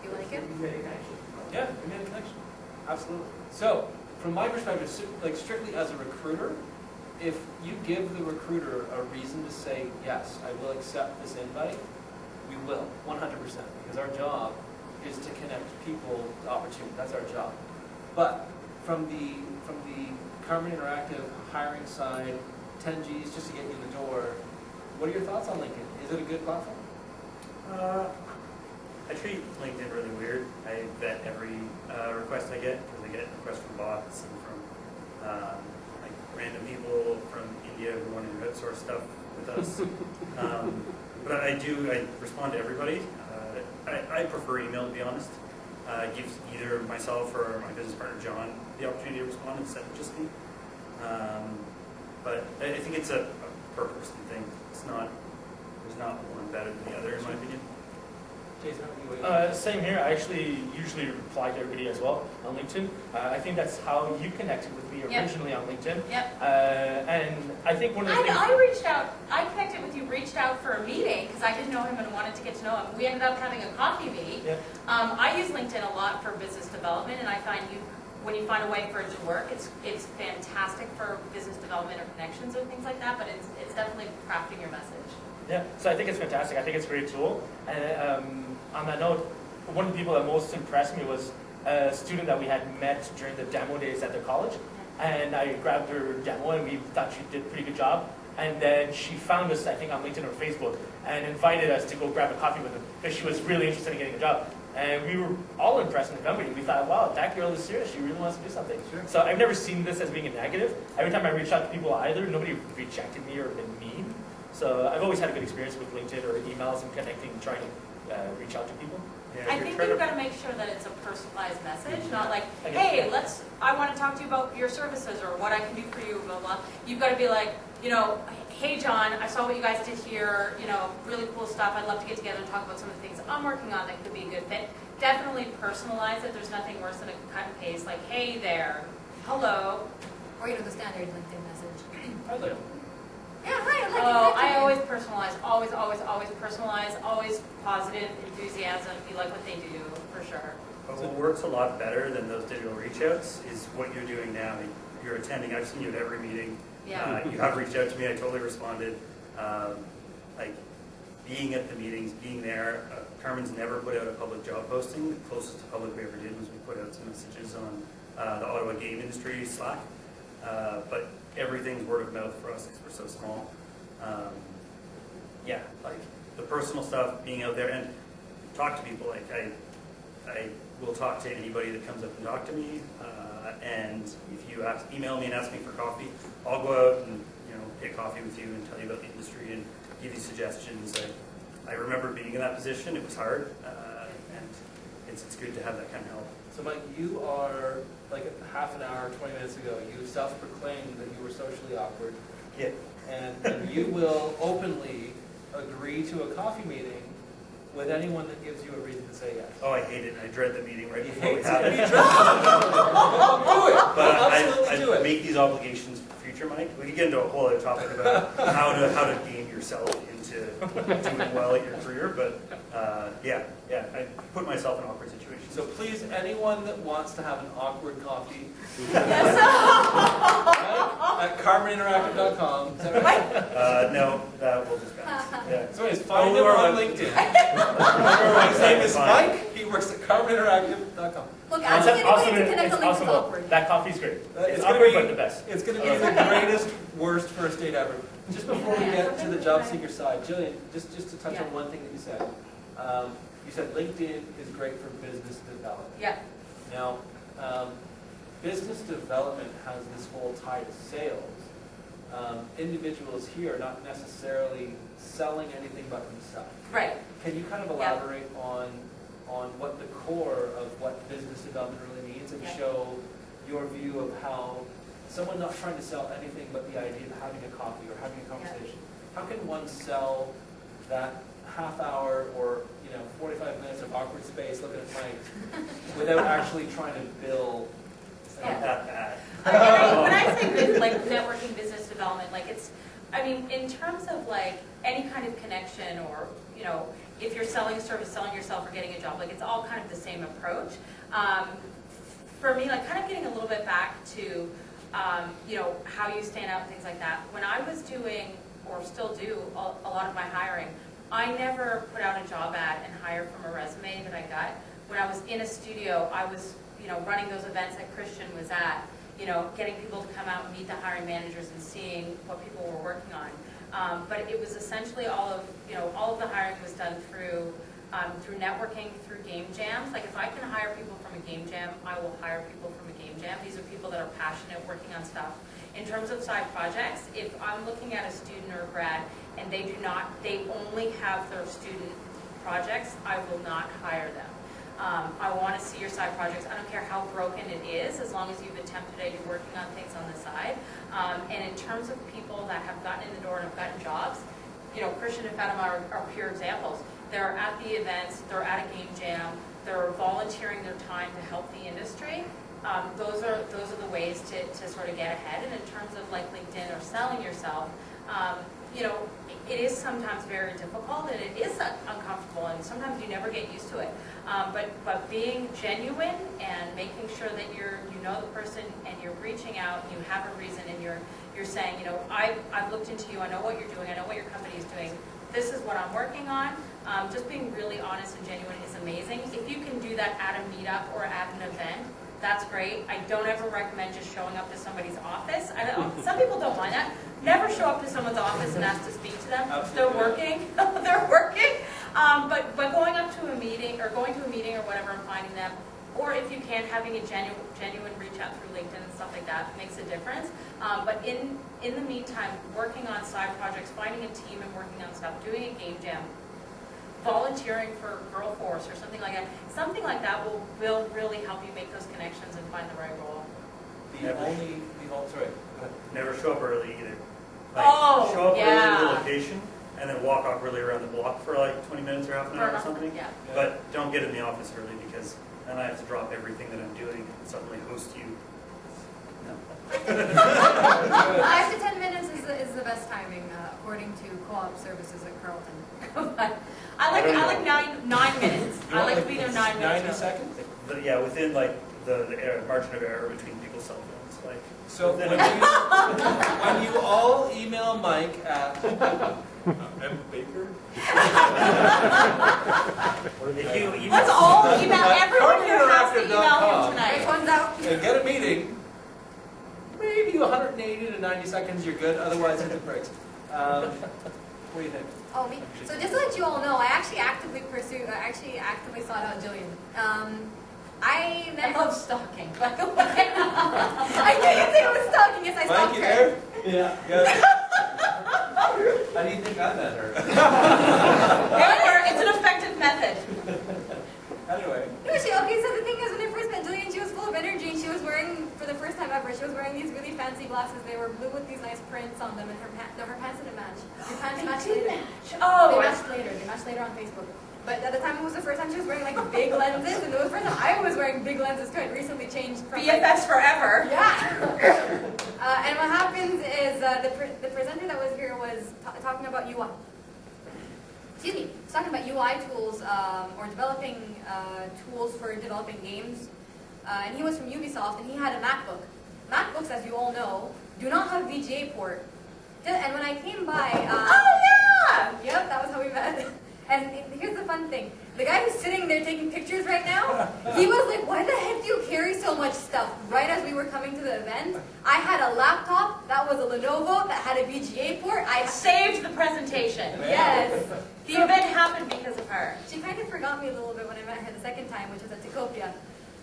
You like it? You made a connection. Yeah, we made a connection. Absolutely. So, from my perspective, like strictly as a recruiter, if you give the recruiter a reason to say, yes, I will accept this invite, we will, 100%, because our job is to connect people to opportunity. That's our job. But from the Carmen Interactive hiring side, 10 Gs just to get you in the door, what are your thoughts on LinkedIn? Is it a good platform? I treat LinkedIn really weird. I vet every request I get because I get requests from bots and from like random people from India who want to outsource stuff with us. But I respond to everybody. I prefer email, to be honest. It gives either myself or my business partner John the opportunity to respond instead of just me. But I think it's a per person thing. There's not one better than the other, in my opinion. Jason, how do you Same here. I actually usually reply to everybody as well on LinkedIn. I think that's how you connected with me originally on LinkedIn. Yep. And I think one of the things... I connected with you, reached out for a meeting because I didn't know him and wanted to get to know him. We ended up having a coffee meet. Yep. I use LinkedIn a lot for business development, and I find when you find a way for it to work, it's fantastic for business development or connections or things like that, but it's definitely crafting your message. Yeah, so I think it's fantastic. I think it's a great tool. And on that note, one of the people that most impressed me was a student that we had met during the demo days at their college. And I grabbed her demo and we thought she did a pretty good job. And then she found us, I think, on LinkedIn or Facebook, and invited us to go grab a coffee with her because she was really interested in getting a job. And we were all impressed in the company. We thought, wow, that girl is serious. She really wants to do something. Sure. So I've never seen this as being a negative. Every time I reached out to people either, nobody rejected me or been mean. So I've always had a good experience with LinkedIn or emails and connecting, trying to reach out to people. Yeah, I you're think trying you've to- got to make sure that it's a personalized message, not like, Okay. hey, I want to talk to you about your services or what I can do for you, blah, blah. You've got to be like, hey, John, I saw what you guys did here, really cool stuff. I'd love to get together and talk about some of the things I'm working on that could be a good fit. Definitely personalize it. There's nothing worse than a cut and paste, like, hey there, hello. Or the standard LinkedIn message. I like Yeah, hi, I'd like to Oh, connect with I you. always personalize, always personalize, always positive enthusiasm. You like what they do, for sure. But what works a lot better than those digital reach outs is what you're doing now. You're attending, I've seen you at every meeting. Yeah. You have reached out to me, I totally responded. Like, being at the meetings, being there. Carmen's never put out a public job posting. The closest to public we ever did was we put out some messages on the Ottawa game industry Slack. But everything's word of mouth for us because we're so small. Yeah, like the personal stuff, being out there and talk to people. Like I will talk to anybody that comes up and talk to me. And if you email me and ask me for coffee, I'll go out and get coffee with you and tell you about the industry and give you suggestions. I remember being in that position. It was hard, and it's good to have that kind of help. So Mike, you are, like half an hour, 20 minutes ago, you self-proclaimed that you were socially awkward. Yeah. And you will openly agree to a coffee meeting with anyone that gives you a reason to say yes. Oh, I hate it. I dread the meeting right You before we hate have it. it. Do it! But Absolutely do I it. make these obligations for future, Mike. We could get into a whole other topic about how to game yourself into doing well at your career. But yeah, I put myself in awkward situations. So please, anyone that wants to have an awkward coffee, Yes. at carmeninteractive.com. Is that right? No, we'll just bounce. Yeah. So anyways, find Oh, him we are on on- LinkedIn. His name is Fine. Mike. He works at carmeninteractive.com. Look, It's asking anybody awesome. to connect It's on LinkedIn is awesome. awkward. That coffee's great. It's It's gonna awkward, be- but the best. It's going to be the greatest, worst first date ever. Just before we get to the job seeker side, Jillian, just to touch on one thing that you said. You said LinkedIn is great for business development. Yeah. Now, business development has this whole tie to sales. Individuals here are not necessarily selling anything but themselves. Right. Can you kind of Yeah. elaborate on what the core of what business development really means and Yeah. show your view of how someone not trying to sell anything but the idea of having a coffee or having a conversation, how can one sell that half hour or 45 minutes of awkward space looking at Mike without actually trying to build? It's not that bad. When I say like networking, business development, in terms of like any kind of connection or, if you're selling a service, selling yourself or getting a job, it's all kind of the same approach. For me, kind of getting a little bit back to, how you stand out and things like that. When I was doing, or still do, a lot of my hiring, I never put out a job ad and hired from a resume that I got. When I was in a studio, I was, running those events that Christian was at, getting people to come out and meet the hiring managers and seeing what people were working on. But it was essentially all of the hiring was done through networking, through game jams. Like if I can hire people from a game jam, I will hire people from a game jam. These are people that are passionate working on stuff. In terms of side projects, if I'm looking at a student or a grad and they only have their student projects, I will not hire them. I want to see your side projects. I don't care how broken it is, as long as you've attempted it, you're working on things on the side. And in terms of people that have gotten in the door and have gotten jobs, Christian and Fatima are pure examples. They're at the events, they're at a game jam, they're volunteering their time to help the industry. Those are the ways to sort of get ahead. And in terms of like LinkedIn or selling yourself, it is sometimes very difficult and it is uncomfortable and sometimes you never get used to it. But being genuine and making sure that you know the person and you're reaching out, you have a reason and you're saying, I've looked into you, I know what you're doing, I know what your company is doing, this is what I'm working on. Just being really honest and genuine is amazing. If you can do that at a meetup or at an event, that's great. I don't ever recommend just showing up to somebody's office. I know some people don't mind that. Never show up to someone's office and ask to speak to them. Absolutely. They're working. They're working. But going up to a meeting or going to a meeting or whatever and finding them, or if you can, having a genuine reach out through LinkedIn and stuff like that makes a difference. But in the meantime, working on side projects, finding a team and working on stuff, doing a game jam, volunteering for Girl Force or something like that will really help you make those connections and find the right role. Sorry. Never show up early either. Show up early yeah. to the location and then walk awkwardly around the block for like 20 minutes or half an hour or something. Yeah. But don't get in the office early because then I have to drop everything that I'm doing and suddenly host you. No. 5 to 10 minutes is the best timing, according to co-op services at Carleton. I like 9 minutes. I like to be there 9 minutes. 90 seconds? But yeah, within like the margin of error between people's cell phones. Like, So when you all email Mike at M. Baker? if you Let's all email, everyone here has to email him Which tonight. one's out? and get a meeting, maybe 180 to 90 seconds, you're good. Otherwise, hit the brakes. What do you think? Oh, me. So just to let you all know, I actually actively sought out Jillian. I met I love stalking. I knew you'd think it was stalking. Yes, I Mike, stalked you her. there? Yeah. Good. How do you think I met her? It's an effective method. Anyway. No, okay, so the thing is, when I first met Jillian, she was full of energy, and she was wearing, for the first time ever, she was wearing these really fancy glasses. They were blue with these nice prints on them, and her pants didn't match. Her pants matched later. Oh, They matched later on Facebook. But at the time, it was the first time she was wearing like big lenses, and it was the first time I was wearing big lenses too. I'd recently changed from BFFs forever. Yeah. And what happens is the presenter that was here was talking about UI. Excuse me. He's talking about UI tools or developing tools for developing games. And he was from Ubisoft, and he had a MacBook. MacBooks, as you all know, do not have VGA port. And when I came by, Oh yeah. yep, that was how we met. And here's the fun thing. The guy who's sitting there taking pictures right now, he was like, why the heck do you carry so much stuff? Right as we were coming to the event, I had a laptop that was a Lenovo that had a VGA port. I Saved the presentation. Yes. The event happened because of her. She kind of forgot me a little bit when I met her the second time, which was at Tacopia.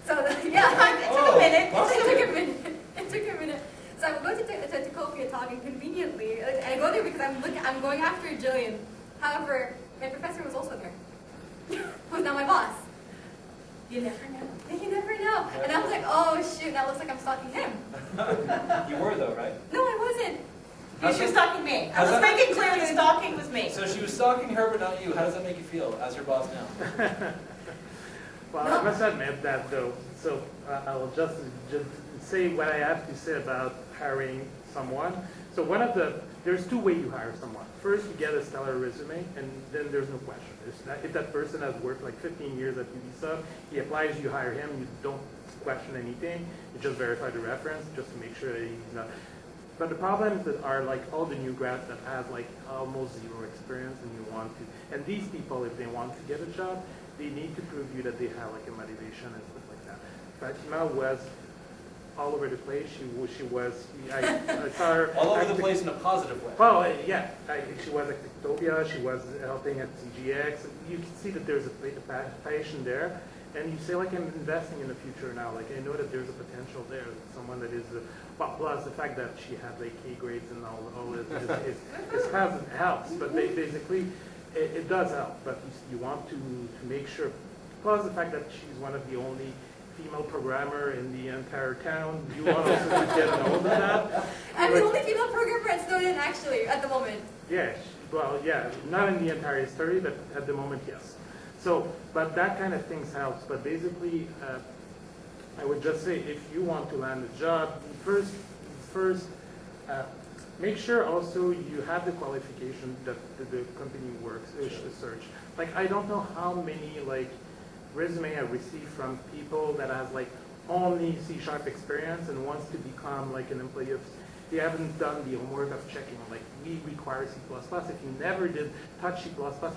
So, yeah. It took a minute. It took a minute. So I would go to Tacopia talking conveniently. And I go there because I'm going after Jillian. However, my professor was also there. Who's now my boss. You never know. You never know. And I was like, oh shoot, that looks like I'm stalking him. You were though, right? No, I wasn't. She was stalking me. I How's was that- making clear the stalking was me. So she was stalking her, but not you. How does that make you feel as her boss now? Well, I must admit that though, so I'll just say what I have to say about hiring someone. So there's two ways you hire someone. First, you get a stellar resume, and then there's no question. If that person has worked like 15 years at Ubisoft, he applies, you hire him, you don't question anything, you just verify the reference just to make sure that he's not. But the problems that are like all the new grads that have like almost zero experience, and you want to, and these people, if they want to get a job, they need to prove you that they have like a motivation and stuff like that. Fatima was all over the place. I saw her All over the place in a positive way. Well, yeah, she was at Tactopia, she was helping at CGX. You can see that there's a passion there, and you say like, I'm investing in the future now. Like I know that there's a potential there. Someone that is, well, plus the fact that she had like A grades and all this helps. But basically, it does help. But you want to make sure. Plus the fact that she's one of the only female programmer in the entire town. You want also to get a hold of that. I'm the only female programmer at Snowden, actually, at the moment. Yeah, well, yeah, not in the entire history, but at the moment, yes. So, but that kind of things helps. But basically, I would just say if you want to land a job, first, make sure also you have the qualification that the company works, search. Like, I don't know how many, like, resume I received from people that has like only C# experience and wants to become like an employee of, they haven't done the homework of checking like we require C++. If you never did touch C++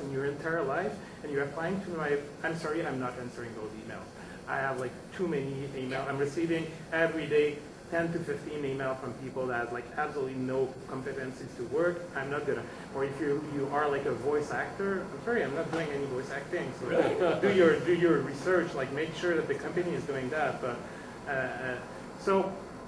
in your entire life and you're applying to I'm sorry, I'm not answering those emails. I have like too many email. I'm receiving every day 10 to 15 email from people that has like absolutely no competencies to work. I'm not gonna. Or if you are like a voice actor, I'm sorry, I'm not doing any voice acting. So Really? do your research. Like make sure that the company is doing that. But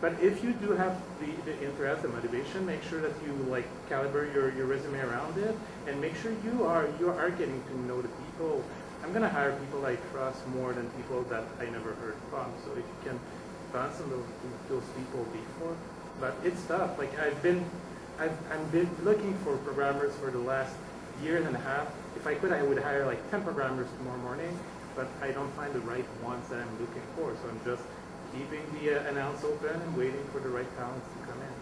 but if you do have the interest, the motivation, make sure that you like calibrate your resume around it, and make sure you are getting to know the people. I'm gonna hire people I trust more than people that I never heard from. So if you can bounce on those people before, but it's tough. Like I've been looking for programmers for the last year and a half. If I could, I would hire like 10 programmers tomorrow morning, but I don't find the right ones that I'm looking for. So I'm just keeping the announce open and waiting for the right talents to come in.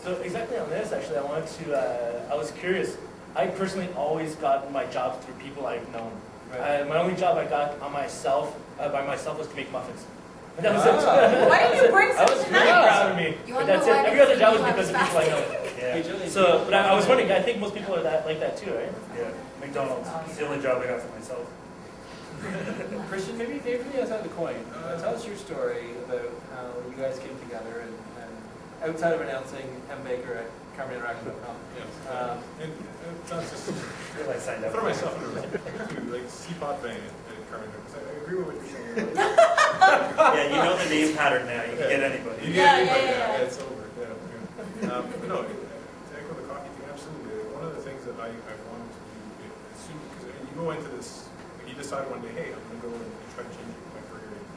So exactly on this, actually, I was curious. I personally always got my jobs through people I've known. Right. My only job I got on myself, by myself, was to make muffins. And that was it. Why did you bring I was some really tonight? proud of me. You But wanna that's know it. why Every other job was I because of was people I know. Hey, Yeah, Julie, So, but I was wondering, I think most people are like that too, right? yeah. McDonald's. It's the only job I got for myself. Christian, maybe Dave, from the other side of the coin, tell us your story about how you guys came together and outside of announcing M. Baker at CarmenInteraction.com. Yes. And it's not just, I feel like I signed I up throw for myself into like C-pop vein at Carmen, because I agree with what you're saying. Yeah, you know the name pattern now. You can get anybody. You Yeah, get anybody, yeah. it's over. Yeah. But no, to echo the coffee thing, absolutely. One of the things that I wanted to do, as soon, because you go into this, you decide one day, hey, I'm going to go and try to change my career and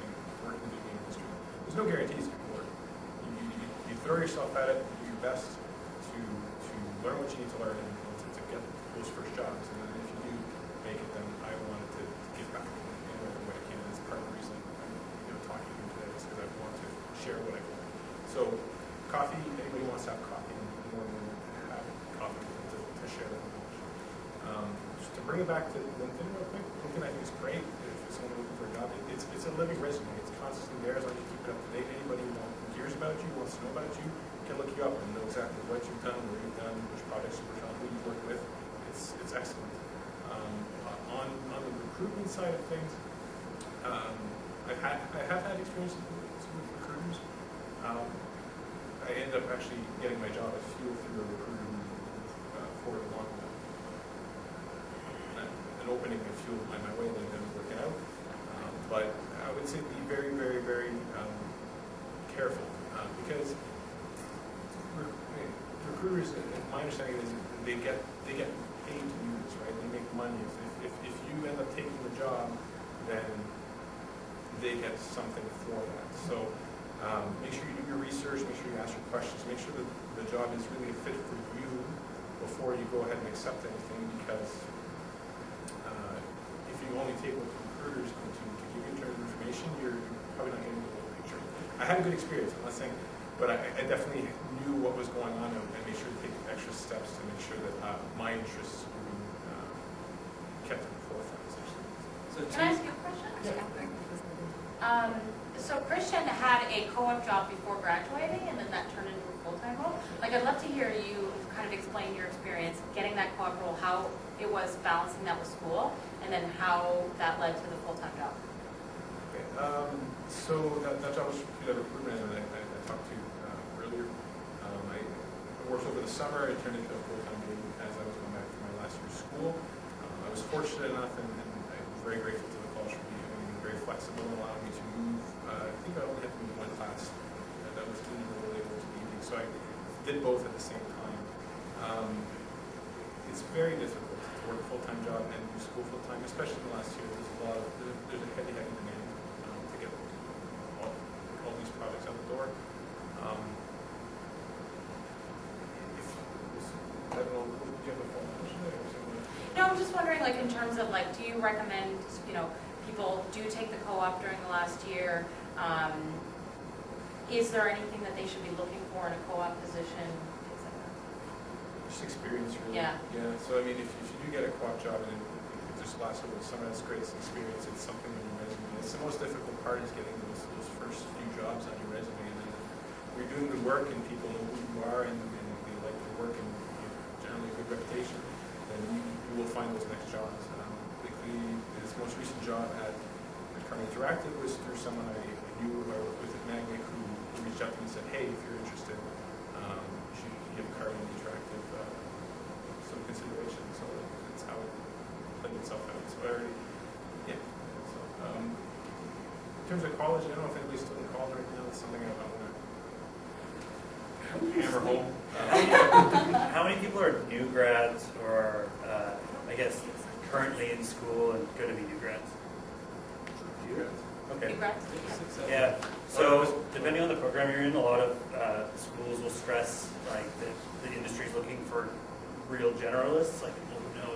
work in the game industry. There's no guarantees it can work. You throw yourself at it, you do your best to learn what you need to learn and to get those first jobs. And then if you do make it, then I wanted to give back in whatever way I can. That's part of the reason I'm talking to you today, is because I want to share what I've learned. So coffee, anybody wants to have coffee, and more than have coffee to share that knowledge. Just to bring it back to LinkedIn real quick, LinkedIn I think is great if someone looking for a job. It's a living resume. It's constantly there as long as you keep it up to date. Anybody who cares about you, wants to know about you, can look you up and know exactly what you've done, where you've done, which projects you've worked on, who you've worked with. It's excellent. On the recruitment side of things, I have had experience with recruiters. I ended up actually getting my job at Fuel through a recruiter for a long time. An opening at Fuel my way that didn't work out. But I would say be very, very, very careful because recruiters, my understanding is they get paid to do this, right? They make money. If you end up taking the job, then they get something for that. So make sure you do your research, make sure you ask your questions, make sure that the job is really a fit for you before you go ahead and accept anything, because if you only take what recruiters to give you in terms of information, you're probably not getting the whole picture. I had a good experience, I'm not saying, but I definitely knew what was going on and made sure to take extra steps to make sure that my interests were being kept in the forefront, essentially. So Can I ask you a question? So Christian had a co-op job before graduating, and then that turned into a full-time role. Like, I'd love to hear you kind of explain your experience getting that co-op role, how it was balancing that with school, and then how that led to the full-time job. Okay, so that job was through that recruitment that I talked to earlier. I worked over the summer. It turned into a full-time gig as I was going back to my last year of school. I was fortunate enough, and I'm very grateful to the college for being very flexible and allowing me to move. I think I only had to move one class. That was in the late to the evening, so I did both at the same time. It's very difficult to work a full-time job and do school full-time, especially in the last year. There's a heavy demand to get all these projects out the door. I don't know, do you have a follow-up question there? No, I'm just wondering, like, in terms of, like, do you recommend, people do take the co-op during the last year? Is there anything that they should be looking for in a co-op position, et cetera? Just experience, really. Yeah. Yeah. So I mean, if you do get a co-op job and it just lasts over the summer, that's great. It's experience. It's something on your resume. It's the most difficult part is getting those first few jobs on your resume, and then you're doing good work and people know who you are and they like your work and generally a good reputation, then you will find those next jobs. This most recent job at Carbon Interactive was through someone I knew with Magnet who reached out to me and said, hey, if you're interested, you should give Carbon Interactive some consideration. So that's how it played itself out. So I already, yeah. So, in terms of college, I don't know if anybody's still in college right now. That's something I want to hammer home. How many people are new grads or are, I guess, currently in school and going to be new grads? Okay. Congrats. Yeah. So depending on the program you're in, a lot of schools will stress like that the industry is looking for real generalists, like people who know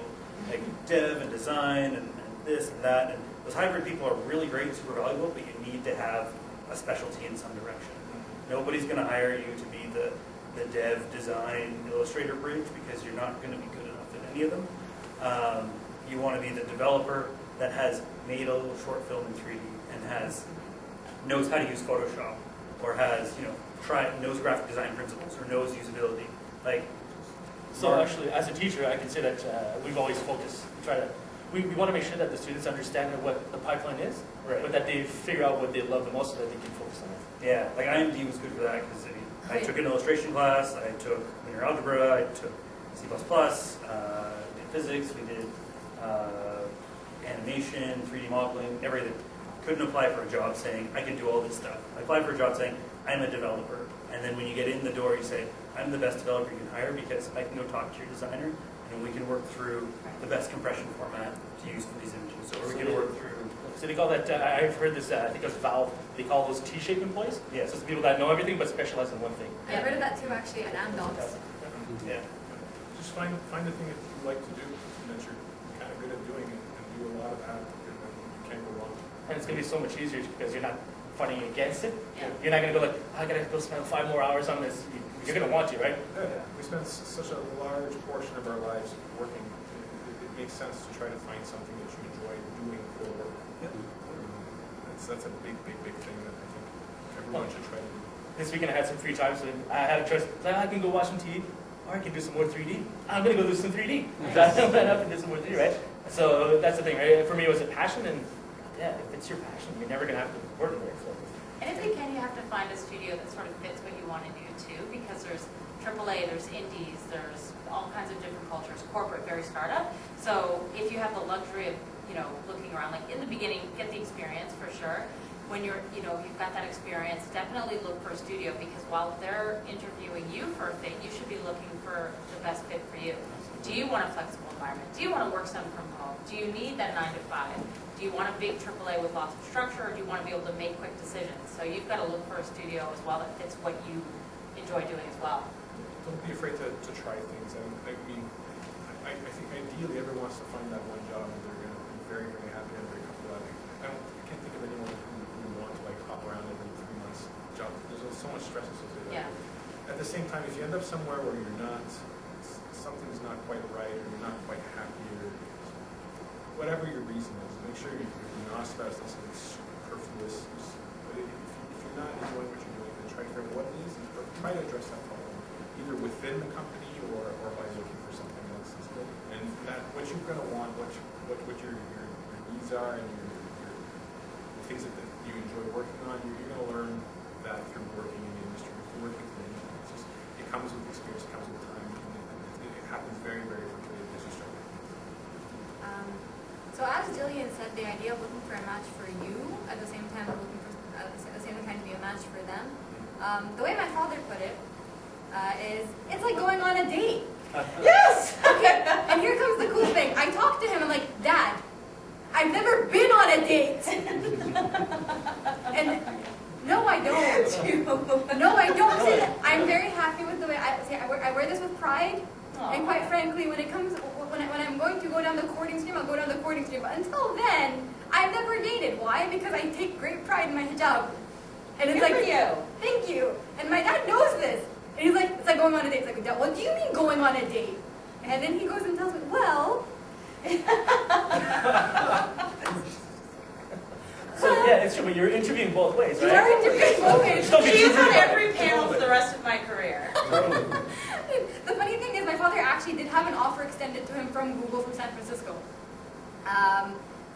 like dev and design and this and that. And those hybrid people are really great, super valuable, but you need to have a specialty in some direction. Nobody's going to hire you to be the dev, design, illustrator bridge because you're not going to be good enough in any of them. You want to be the developer that has made a little short film in 3D and knows how to use Photoshop, or has knows graphic design principles, or knows usability. So actually, as a teacher, I can say that we've always focused. We want to make sure that the students understand what the pipeline is, Right. but that they figure out what they love the most so that they can focus on it. Yeah, like IMD was good for that because I took an illustration class, I took linear algebra, I took C++, did physics, we did animation, 3D modeling, everything. Couldn't apply for a job saying, I can do all this stuff. I applied for a job saying, I'm a developer. And then when you get in the door, you say, I'm the best developer you can hire because I can go talk to your designer and we can work through the best compression format to use for these images. So we can work through. So they call that, I've heard this, I think it was Valve, they call those T-shaped employees. Yes. So it's people that know everything but specialize in one thing. I've heard of that too, actually, at Amdocs. Yeah. Just find the thing that you like to do and that you're kind of good at doing and do a lot of that, and then you can't go wrong. And it's going to be so much easier because you're not fighting against it. Yeah. You're not going to go like, I got to go spend 5 more hours on this. You're going to want to, right? Yeah. We spend such a large portion of our lives working. It makes sense to try to find something that you enjoy doing for work. That's a big thing that I think everyone should try to do. This weekend I had some free time, so I had a choice. I can go watch some TV, or I can do some more 3D. I'm going to go do some 3D. So I went up and did some more 3D, right? So that's the thing, right? For me, it was a passion, and yeah, if it's your passion, you're never going to have to work in there. So. And if you can, you have to find a studio that sort of fits what you want to do too, because there's AAA, there's indies, there's all kinds of different cultures, corporate, very startup. So if you have the luxury of, looking around, like in the beginning, get the experience for sure. When you've got that experience, definitely look for a studio, because while they're interviewing you for a thing, you should be looking for the best fit for you. Do you want a flexible environment? Do you want to work some from home? Do you need that 9 to 5? Do you want a big AAA with lots of structure, or do you want to be able to make quick decisions? So you've got to look for a studio as well that fits what you enjoy doing as well. Don't be afraid to try things. I mean, I think ideally everyone wants to find that one job and they're going to be very, very happy and very comfortable. I can't think of anyone who want to hop around every 3 months job. There's so much stress associated with Yeah. that. At the same time, if you end up somewhere where you're not, something's not quite right, or you're not quite happy, or whatever your reason is, make sure you're not stressed on something superfluous. But if you're not enjoying what you're doing, then try to figure out what it is and try to address that problem, either within the company or by looking for something else. And that what you're going to want, what your needs are, and the things that you enjoy working on, you're going to learn that through working in the industry, through working for anything. It comes with experience, it comes with time, and it happens very, very quickly as you start. So as Jillian said, the idea of looking for a match for you at the same time of looking for at the same time to be a match for them. The way my father put it is, it's like going on a date. Yes. Okay. And here comes the cool thing. I talked to him. I'm like, Dad, I've never been on a date. And no, I don't. No, I don't say that. I'm very happy with the way I say. I wear this with pride. And quite frankly, when I'm going to go down the courting stream, I'll go down the courting stream. But until then, I've never dated. Why? Because I take great pride in my hijab. And it's Good like, for you. Thank you. And my dad knows this. And he's like, it's like going on a date. It's like, Dad, what do you mean going on a date? And then he goes and tells me, well. So yeah, it's true, but you're interviewing both ways, right? You are interviewing both ways. Don't be too She's rude on about it. every panel for the rest of my career. The funny thing is, my father actually did have an offer extended to him from Google from San Francisco.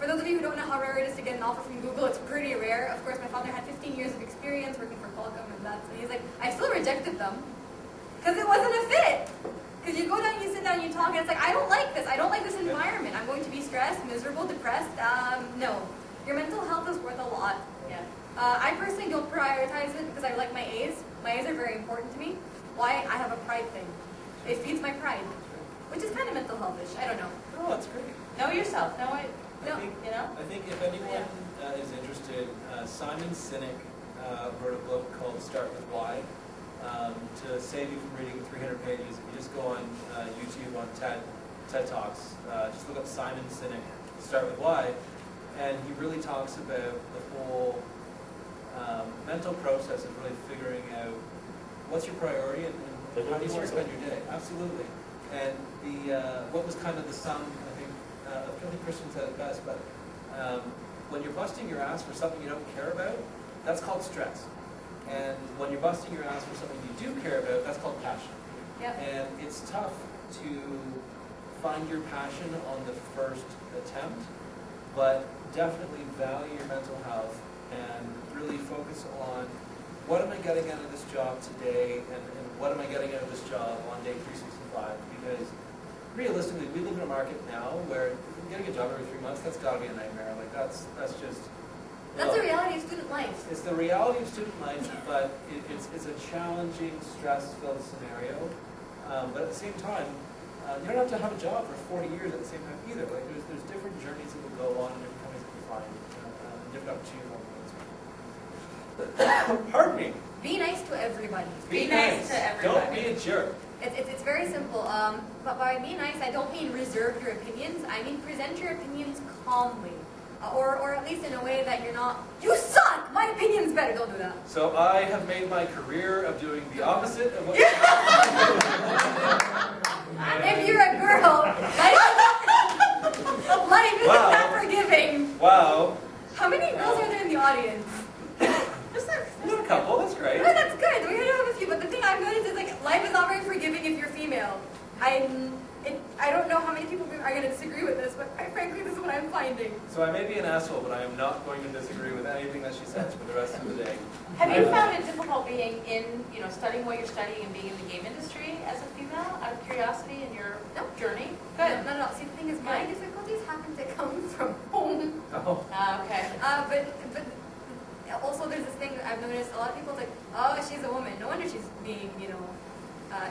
For those of you who don't know how rare it is to get an offer from Google, it's pretty rare. Of course, my father had 15 years of experience working for Qualcomm, and he's like, I still rejected them because it wasn't a fit. Because you go down, you sit down, you talk, and it's like, I don't like this. I don't like this environment. I'm going to be stressed, miserable, depressed. No. Your mental health is worth a lot. Yeah. I personally don't prioritize it because I like my A's. My A's are very important to me. Why? I have a pride thing. It feeds my pride, which is kind of mental health-ish. I don't know. Oh, that's great. Know yourself. Know it. No. You know. I think if anyone is interested, Simon Sinek wrote a book called Start With Why. To save you from reading 300 pages, if you just go on YouTube on TED Talks, just look up Simon Sinek, Start With Why, and he really talks about the whole mental process of really figuring out what's your priority and how do you want to spend your day. Absolutely. And what was kind of the sum, I think Christian said it best, but when you're busting your ass for something you don't care about, that's called stress. And when you're busting your ass for something you do care about, that's called passion. Yep. And it's tough to find your passion on the first attempt, but definitely value your mental health and really focus on what am I getting out of this job today and what am I getting out of this job on day 365? Because realistically, we live in a market now where getting a job every 3 months, that's got to be a nightmare. Like that's just... That's the reality of student life. It's the reality of student life, but it's a challenging, stress-filled scenario. But at the same time, you don't have to have a job for 40 years at the same time either. Like there's different journeys that will go on and different companies that you find, different opportunities. Pardon me. Be nice to everybody. Be nice to everybody. Don't be a jerk. It's very simple. But by be nice, I don't mean reserve your opinions. I mean present your opinions calmly. Or at least in a way that you're not, you suck! My opinion's better. Don't do that. So I have made my career of doing the opposite of what If you're a girl, life isn't that forgiving. Wow. How many girls are there in the audience? There's a couple, that's great. Oh, that's good. We have a few, but the thing I've noticed is like life is not very forgiving if you're female. I don't know how many people are going to disagree with this, but quite frankly, this is what I'm finding. So I may be an asshole, but I am not going to disagree with anything that she says for the rest of the day. Have you found it difficult being in, studying what you're studying and being in the game industry as a female, out of curiosity in your journey? Good. No. See, the thing is, my difficulties happen to come from home. Oh. Okay. But also there's this thing that I've noticed. A lot of people like, oh, she's a woman. No wonder she's being,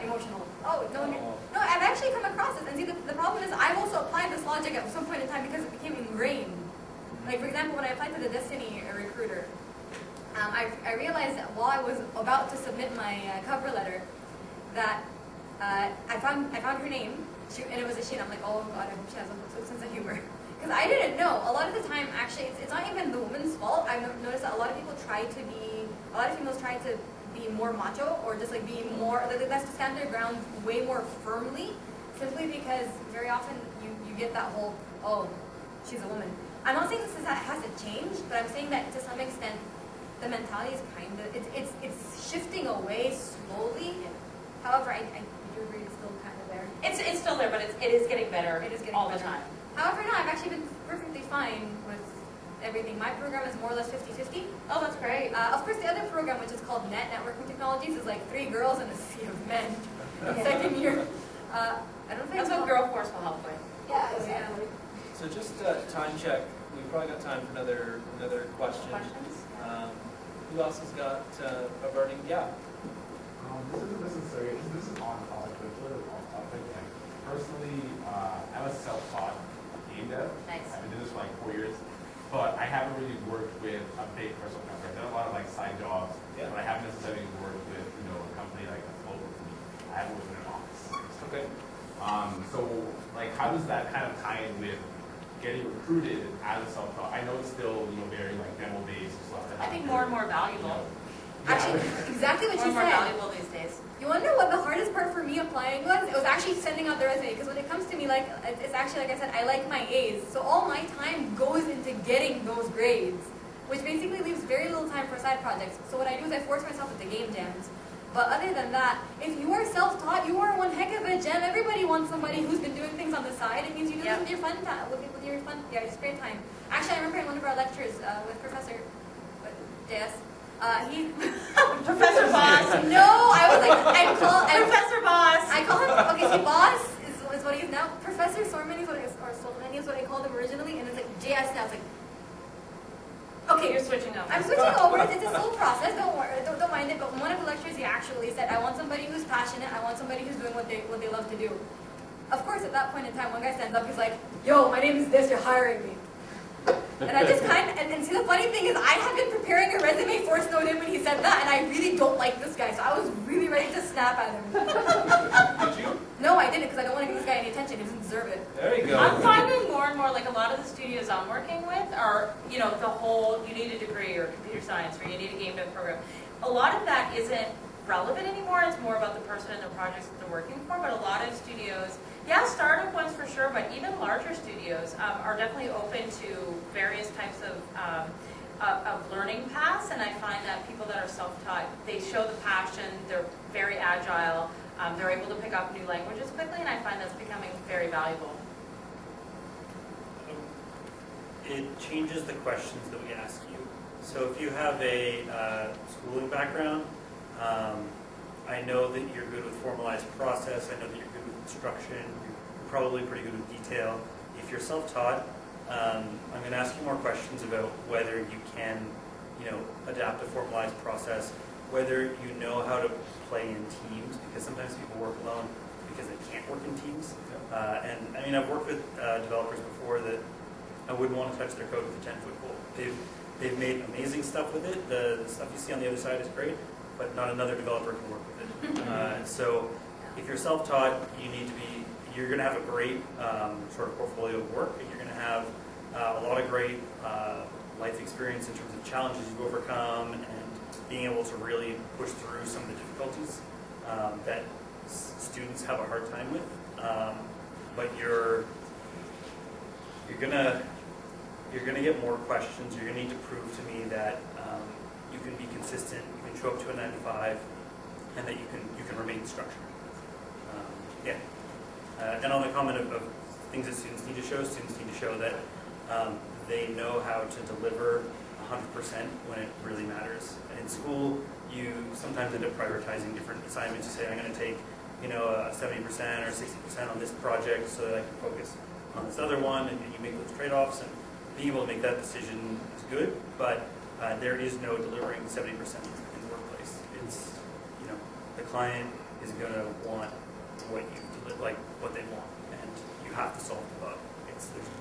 emotional. Oh, no wonder. No, I've actually come across this. And see, the problem is I've also applied this logic at some point in time because it became ingrained. Like, for example, when I applied to the Destiny recruiter, I realized that while I was about to submit my cover letter that I found her name, and it was a she, and I'm like, oh god, I hope she has a sense of humor. Because I didn't know. A lot of the time, actually, it's not even the woman's fault. I've noticed that a lot of females try to be more macho, or just like be more, that's to stand their ground way more firmly, simply because very often you get that whole, oh, she's a woman. I'm not saying this has to change, but I'm saying that to some extent, the mentality is kind of, it's shifting away slowly. However, I do agree it's still kind of there. It's still there, but it is getting better. It is getting all better. the time. However, no, I've actually been perfectly fine with everything. My program is more or less 50-50. Oh, that's great. Of course, the other program, which is called Networking Technologies, is like 3 girls and a sea of men in second year. I don't think That's what Girl Force will help with. Yeah, exactly. So just time check. We've probably got time for another question. Questions? Who else has got a burning gap? This is on topic, but it's a little off topic. And personally, I'm a self-taught game dev. Nice. I've been doing this for like 4 years, but I haven't really worked with a big personal company. I've done a lot of like side jobs, but I haven't necessarily worked with a company like that's local to me. I haven't worked in an office. Okay. So like, how does that kind of tie in with getting recruited as a self-taught? I know it's still very like demo-based stuff. I think more and more valuable. Actually, exactly what More you and more said. valuable these days. You want to know what the hardest part for me applying was? It was actually sending out the resume. Because when it comes to me, like, it's actually, like I said, I like my A's. So all my time goes into getting those grades, which basically leaves very little time for side projects. So what I do is I force myself into game jams. But other than that, if you are self-taught, you are one heck of a gem. Everybody wants somebody who's been doing things on the side. It means you do this with your fun time, with your your spare time. Actually, I remember in one of our lectures with Professor JS, he Professor Boss. No, I was like, Professor Boss. I call him, okay, see, Boss is what he is now. Professor Sorman is what or Solomon is what I called him originally, and it's like JS now. It's like, okay, You're switching over. I'm switching over. It's a slow process. Don't worry, don't mind it. But in one of the lectures, he actually said, "I want somebody who's passionate. I want somebody who's doing what they love to do." Of course, at that point in time, one guy stands up. He's like, "Yo, my name is this. You're hiring me." And I just and see, the funny thing is, I had been preparing a resume for Snowden when he said that, and I really don't like this guy, so I was really ready to snap at him. Did you? No, I didn't, because I don't want to give this guy any attention. He doesn't deserve it. There you go. I'm finding more and more, like a lot of the studios I'm working with are, you know, the whole, you need a degree or computer science or you need a game dev program. A lot of that isn't relevant anymore. It's more about the person and the projects that they're working for. But a lot of studios, yeah, startup ones for sure, but even larger studios are definitely open to various types of learning paths. And I find that people that are self-taught, they show the passion, they're very agile, they're able to pick up new languages quickly, and I find that's becoming very valuable. It changes the questions that we ask you. So if you have a schooling background, I know that you're good with formalized process. I know that you're good with instruction. You're probably pretty good with detail. If you're self-taught, I'm going to ask you more questions about whether you can, adapt a formalized process, whether you know how to play in teams, because sometimes people work alone because they can't work in teams. And I mean, I've worked with developers before that I wouldn't want to touch their code with a 10-foot pole. They've made amazing stuff with it. The stuff you see on the other side is great, but not another developer can work with it. So if you're self-taught, you're going to have a great sort of portfolio of work, and you're going to have a lot of great life experience in terms of challenges you've overcome and being able to really push through some of the difficulties that students have a hard time with. But you're gonna get more questions. You're gonna need to prove to me that you can be consistent, you can show up to a 9 to 5, and that you can remain structured. And on the comment of things that students need to show that they know how to deliver 100% when it really matters. In school, you sometimes end up prioritizing different assignments. You say, I'm going to take, a 70% or 60% on this project so that I can focus on this other one, and you make those trade-offs, and being able to make that decision is good, but there is no delivering 70% in the workplace. It's, the client is going to want what you deliver, like what they want, and you have to solve the bug. There's